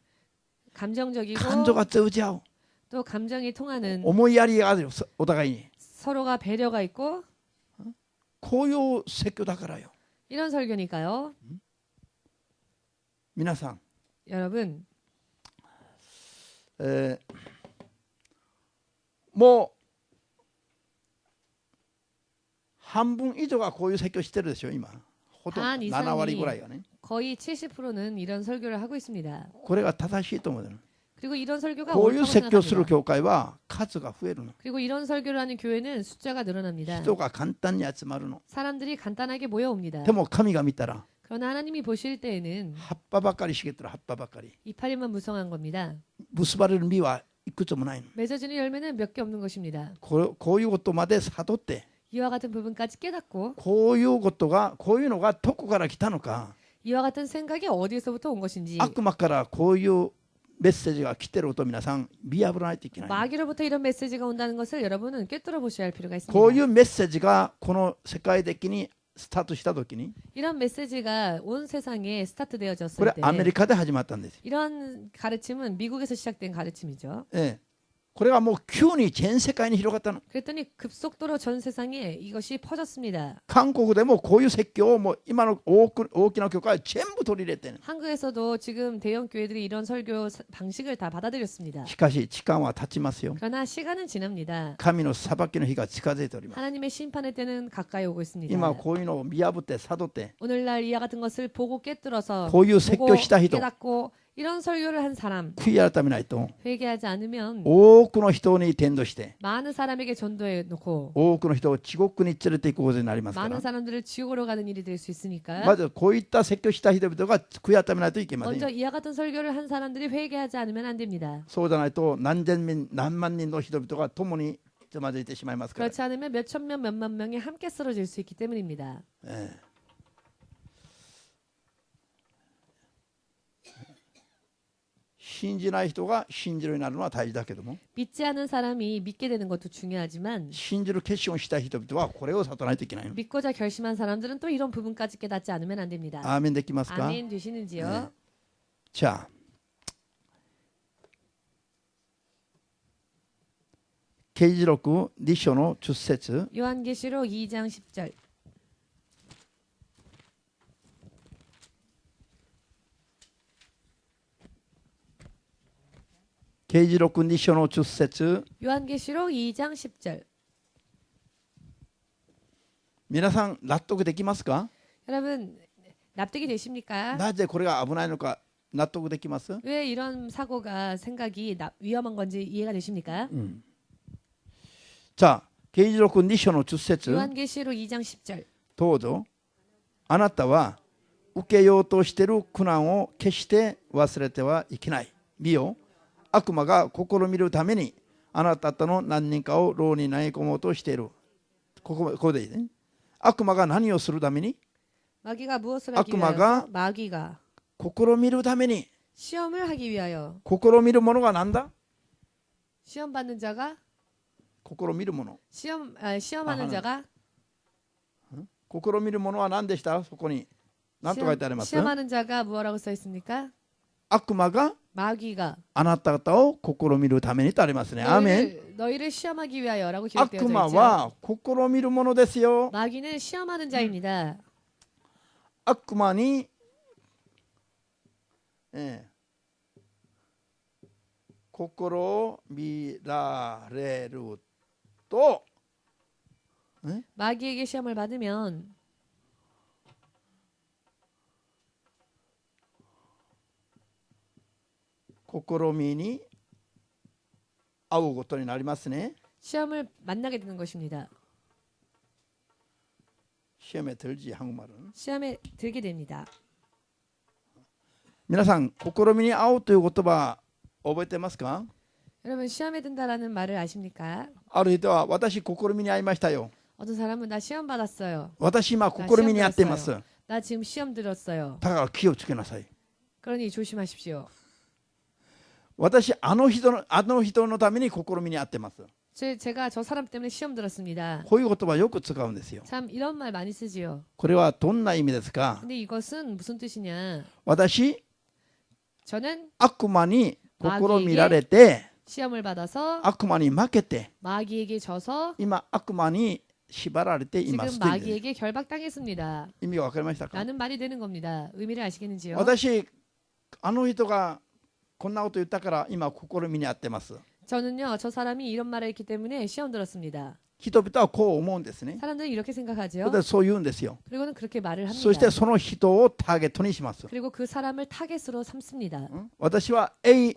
감정적이고 感情が通じ合う、 또 감정이 통하는 思いやりがあるよ、お互いに。 서로가 배려가 있고 こういう説教だからよ。 이런 설교니까요. 皆さん、 여러분 もう半分以上がこういう説教してるでしょ今。ほとんど7割ぐらいがね。 거의 70%는 이런 설교를 하고 있습니다. これが正しいと思うの。 그리고 이런 설교가 こういう 옳다고 説教する 생각합니다. 教会は数が増えるの。 그리고 이런 설교를 하는 교회는 숫자가 늘어납니다. 人が簡単に集まるの。 사람들이 간단하게 모여옵니다. でも神が見たら 그러나 하나님이 보실 때에는 葉っぱばかり茂ってる葉っぱばかり。 이파리만 무성한 겁니다. 結ばれる実はいくつもないの。 맺어지는 열매는 몇 개 없는 것입니다. こういうことまで悟って、 이와 같은 부분까지 깨닫고 こういうのがどこから来たのか、 이와 같은 생각이 어디에서부터 온 것인지 悪魔からこういうメッセージが来てると皆さん見破らないといけない。 마귀로부터 이런 메시지가 온다는 것을 여러분은 꿰뚫어 보셔야 할 필요가 있습니다. こういうメッセージがこの世界的にスタートした時に 이런 메시지가 온 세상에 こ 스타트되어졌을 れ 때 アメリカで始まったんですよ。 이런 가르침은 미국에서 시작된 가르침이죠. これがもう急に全世界に広がったの。 그랬더니 급속도로 전 세상에 이것이 퍼졌습니다. 韓国でもこういう説教をもう今の大きな教会は全部取り入れてる。 한국에서도 지금 대형 교회들이 이런 설교 방식을 다 받아들였습니다. しかし時間は経ちますよ。 그러나 시간은 지납니다. 神の裁きの日が近づいております。 하나님의 심판의 때는 가까이 오고 있습니다. 今こういうのを見破って悟って 오늘날 이와 같은 것을 보고 깨뜨려서 こういう説教した人 깨닫고 이런 설교를 한 사람 悔い改めないと 회개하지 않으면 多くの人に転倒して 많은 사람에게 전도해 놓고 多くの人を地獄に連れて行くことになりますから 많은 사람들을 지옥으로 가는 일이 될 수 있으니까 まずこういった説教した人々が悔い改めないといけません 먼저 이와 같은 설교를 한 사람들이 회개하지 않으면 안 됩니다. そうじゃないと何千人何万人の人々が共につまずいてしまいますから 그렇지 않으면 몇천 명 몇만 명이 함께 쓰러질 수 있기 때문입니다. 信じない人が信じるようになるのは大事だけども 믿지 않은 사람이 믿게 되는 것도 중요하지만 信じる決心をした人々はこれを悟らないといけないの 믿고자 결심한 사람들은 또 이런 부분까지 깨닫지 않으면 안 됩니다. アーメンできますか 아멘 되시는지요? 네. 자啓示録2章の10節 요한계시록 2장 10절.啓示録2章の10節 요한계시록 2장 10절. 皆さん納得できますか 여러분 납득이 되십니까? なぜこれが危ないのか納得できます 왜 이런 사고가 생각이 위험한 건지 이해가 되십니까? さあ啓示録2章の10節 요한계시록 2장 10절. どうぞあなたは受けようとしている苦難を決して忘れてはいけない見よ悪魔が試みるためにあなた方の何人かを牢に投げ込もうとしているここでいいね悪魔が何をするために 마귀가 무엇을 하기 악마가 위하여? 마귀가 試みるために 시험을 하기 위하여. 試みるものが何だ 시험 받는 자가 試みるもの 시험하는 하나. 자가 試みるものは何でしたそこに何と書いてあります 시험하는 자가 무엇라고 써 있습니까? 悪魔が 마귀가 あなた方を試みるためにとありますね。アーメン。 너희를 시험하기 위하여라고 기록되어 悪魔 있죠. は試みるものですよ。 마귀는 시험하는 자입니다. 悪魔に、心を見られると、 마귀에게 시험을 받으면 試みに遭うことになりますね。 시험을 만나게 되는 것입니다. 시험에 들지 한국말은. 시험에 들게 됩니다. 皆さん、試みに遭うという言葉覚えてますか 여러분 시험에 든다라는 말을 아십니까? ある人は私試みに遭いましたよ。 어떤 사람은 나 시험 받았어요. 私今試みに遭っています。 나 지금 시험 들었어요. だから気をつけなさい。 그러니 조심하십시오. 私あの人のために試みに遭ってます。 제가 저 사람 때문에 시험 들었습니다. こういう言葉よく使うんですよ。 참 이런 말 많이 쓰지요. これはどんな意味ですか 근데 이것은 무슨 뜻이냐? 私 저는 悪魔に試みられて 시험을 받아서 悪魔に負けて 마귀에게 져서 今悪魔に縛られていま 지금 すという 마귀에게 결박당했습니다. 意味が分かりましたか 라는 말이 되는 겁니다. 의미를 아시겠는지요? 私あの人がこんなこと言ったから今試みに遭ってます。 저는요, 저 사람이 이런 말을 했기 때문에 시험 들었습니다. 人々はこう思うんですね。 사람들은 이렇게 そ 생각하죠. れでそう言うんですよ。 그리고는 그렇게 말을 そして 합니다. その人をターゲットにします。 그리고 그 사람을 타겟으로 삼습니다. 私は A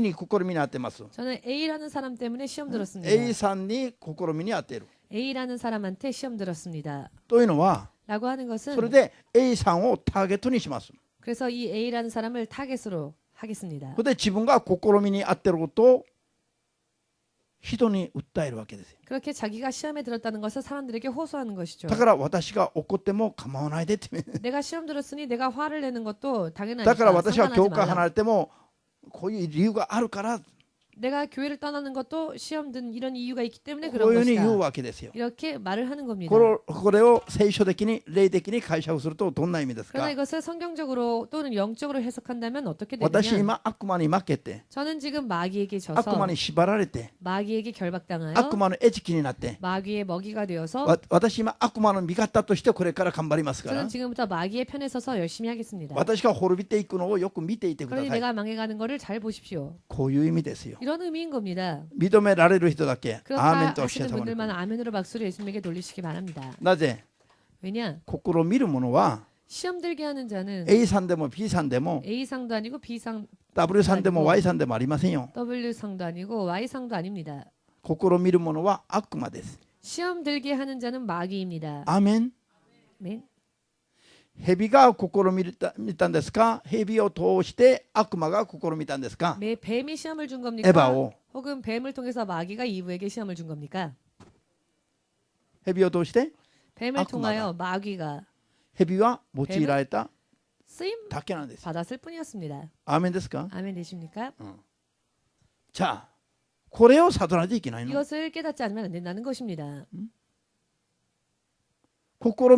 に試みに遭ってます。 저는 A라는 사람 때문에 시험 들었습니다. A さんに試みに遭っている。 A라는 사람한테 시험 들었습니다. というのは 라고 하는 것은 それで A さんをターゲットにします。 그래서 이 A라는 사람을 타겟으로 하겠습니다. それで自分が試みに遭っていることを人に訴えるわけですよ。 그렇게 자기가 시험에 들었다는 것을 사람들에게 호소하는 것이죠. だから私が怒っても構わないでって。 내가 시험 들었으니 내가 화를 내는 것도 당연하니까 だから私は教 상관하지 会離 말라. れてもこういう理由があるから 내가 교회를 떠나는 것도 시험 등 이런 이유가 있기 때문에 こ 그런 ういうふうに言う 것이다. わけですよ。 이렇게 말을 하는 겁니다. これを聖書的に霊的に解釈するとどんな意味です 그러나 か？ 이것을 성경적으로 또는 영적으로 해석한다면 어떻게 私 되느냐? 今悪魔に負けて 저는 지금 마귀에게 悪 져서 魔に縛られて 마귀에게 결박당하여 悪魔の餌食になって 마귀의 먹이가 되어서 私今悪魔の味方としてこれから頑張りますから 저는 지금부터 마귀의 편에 서서 열심히 하겠습니다. 私が滅びていくのをよく見ていてくだ 그러니 さい。 내가 망해가는 거를 잘 보십시오. こういう意味ですよ。 이런 의미인 겁니다. 認められる人だけアーメン 그렇다 とおっしゃ 하시는 ったもの。 분들만 아멘으로 박수를 예수님에게 돌리시기 바랍니다. なぜ 왜냐? 心を見る者は 시험 들게 하는 자는 A さんでも B さんでも A상도 아니고 B상, W さんでも Y さんでもありませんよ。 W상도 아니고 Y상도 아닙니다. 心を見る者は悪魔です。 시험 들게 하는 자는 마귀입니다. アーメン。 아멘. 蛇が心を見たんですか？蛇を通して悪魔が心を見たんですか？ 뱀이 시험을 준 エヴァ 겁니까? を 혹은 뱀을 통해서 마귀가 이브에게 시험을 준 겁니까? 蛇を通して 뱀을 악마가. 통하여 마귀가 蛇は用いられた 쓰임 だけなんです。 받았을 뿐이었습니다. アーメンですか？ 아멘 되십니까? じゃあこれを悟らないといけないの。 이것을 깨닫지 않으면 안 된다는 것입니다. 心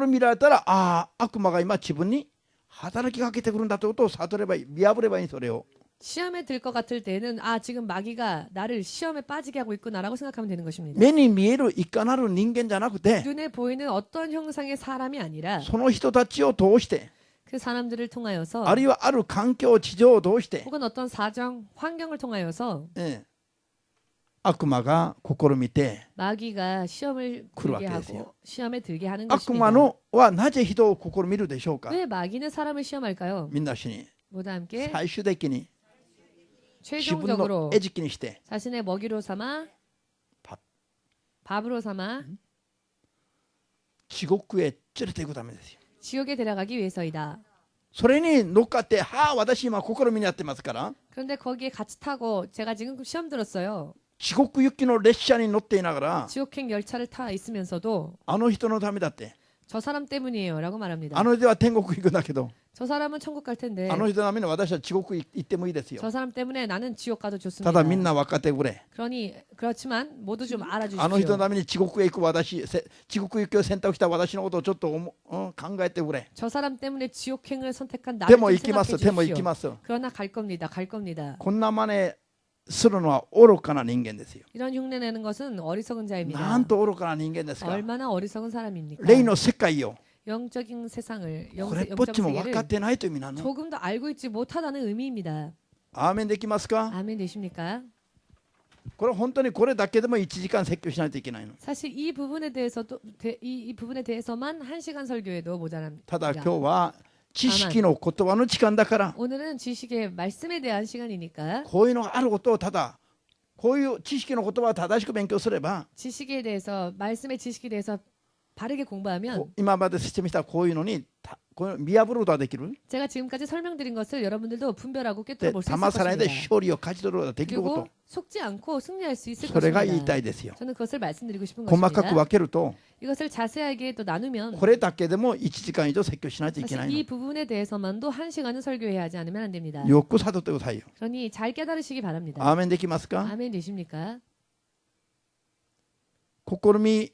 見られたらああ悪魔が今自分に働きかけてくるんだということを悟ればいい、見破ればいい。それを 시험에 들 것 같을 때는 아 지금 마귀가 나를 시험에 빠지게 하고 있구나라고 생각하면 되는 것입니다. 目に見えるいかなる人間じゃなくて 눈에 보이는 어떤 형상의 사람이 아니라 その人たちを通して 그 사람들을 통하여서 あるいはある環境事情を通して、 혹은 어떤 사정 환경을 통하여서 悪魔が試みて 마귀가 시험을 그럴 들게わけですよ。 하고 시험에 들게 하는 悪 것입니다. 魔のはなぜ人を試みるでしょうか。 왜 마귀는 사람을 시험할까요? みんな一緒に 모두 함께 最終的に自分の 최종적으로 餌食にして 자신의 먹이로 삼아 밥. 밥으로 삼아 地獄へ連れていくためですよ。 지옥에 데려가기 위해서이다. それに乗っかってはあ私今試みにやってますから 그런데 거기에 같이 타고 제가 지금 시험 들었어요. 地獄行きの列車に乗っていながら 지옥행 열차를 타 있으면서도 あの人のためだって、 저 사람 때문이에요라고 말합니다. あの人は天国行くんだけど 저 사람은 천국 갈 텐데 あの人のために私は地獄行ってもいいですよ。 저 사람 때문에 나는 지옥 가도 た 좋습니다. だみんな分かってくれ。 그러니 그렇지만 모두 좀 あの人の 알아주십시오. ために地獄へ行く私、地獄行きを選択した私のことをちょっと考えてくれ。 저 사람 때문에 지옥행을 선택한 で 나를 も 좀 行きます、 생각해 でも行き 주십시오. ます。 그러나 갈 겁니다. 갈 겁니다. こんな真似するのは愚かな人間ですよ。 이런 흉내 내는 것은 어리석은 な 자입니다. んと愚かな人間ですか。 얼마나 어리석은 사람입니까? 霊の世界を 영적인 세상을 これっぽっ 영적 ちも分かっ 세계를 てないという意味なの。 조금 더 알고 있지 못하다는 의미입니다. アーメンできますか。 아멘 되십니까? これ本当にこれだけでも1時間説教しないといけないの。 사실 이 부분에 대해서도 이 부분에 대해서만 1시간 설교에도 모자랍니다. ただ今日は知識の言葉の時間だから、 오늘은 지식의 말씀에 대한 시간이니까 こういうのがあることをただこういう知識の言葉を正しく勉強すれば、 지식에 대해서 말씀의 지식에 대해서 바르게 공부하면 今まで説明したこういうのにこう見破ることができる。 제가 지금까지 설명드린 것을 여러분들도 분별하고 で 꿰뚫어 볼 수 있을 騙されないで 것입니다. 勝利を勝ち取ることができるこ 그리고 と、 속지 않고 승리할 수 있을 それが言いた 것입니다. いですよ。 저는 그것을 말씀드리고 싶은 細かく 것입니다. 分けると 이것을 자세하게 또 나누면 これだけでも1時間以上説教しないといけな 사실 い 이 부분에 대해서만도 1시간은 설교해야 하지 않으면 안 됩니다. の。よく悟ってくださいよ。 그러니 잘 깨달으시기 바랍니다. アーメンできますか。 아멘 되십니까? 試み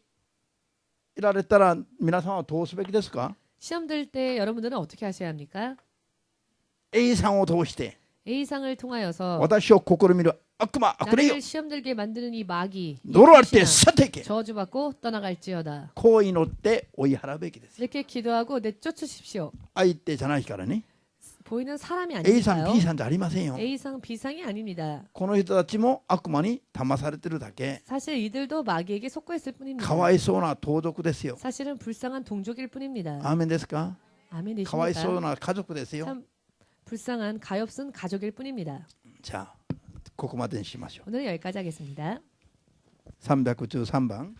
られたら皆さんはどうすべきですか。 시험 들 때 여러분들은 어떻게 하셔야 합니까? A さんを通して A상을 통하여서 私を試みる悪魔悪霊よ 나를 시험 들게 만드는 이 마귀, 이 呪われて 귀신아, 去っていけ。 저주받고 떠나갈지어다. こう祈って追い払うべきです。 이렇게 기도하고 내쫓으십시오. 相手じゃないからね。 보이는 사람이 A さん 아니니까요. B さんじゃありませんよ。 A상, B상이 아닙니다. この人たちも悪魔に騙されてるだけ。 사실 이들도 마귀에게 속고했을 か 뿐입니다. わいそうな盗賊ですよ。 사실은 불쌍한 동족일 뿐입니다. アーメンですか。 아멘 かわいそう 되십니까? な家族ですよ。 참 불쌍한 가엾은 가족일 뿐입니다. じゃあここまでにしましょう。 오늘 여기까지 하겠습니다. 313番。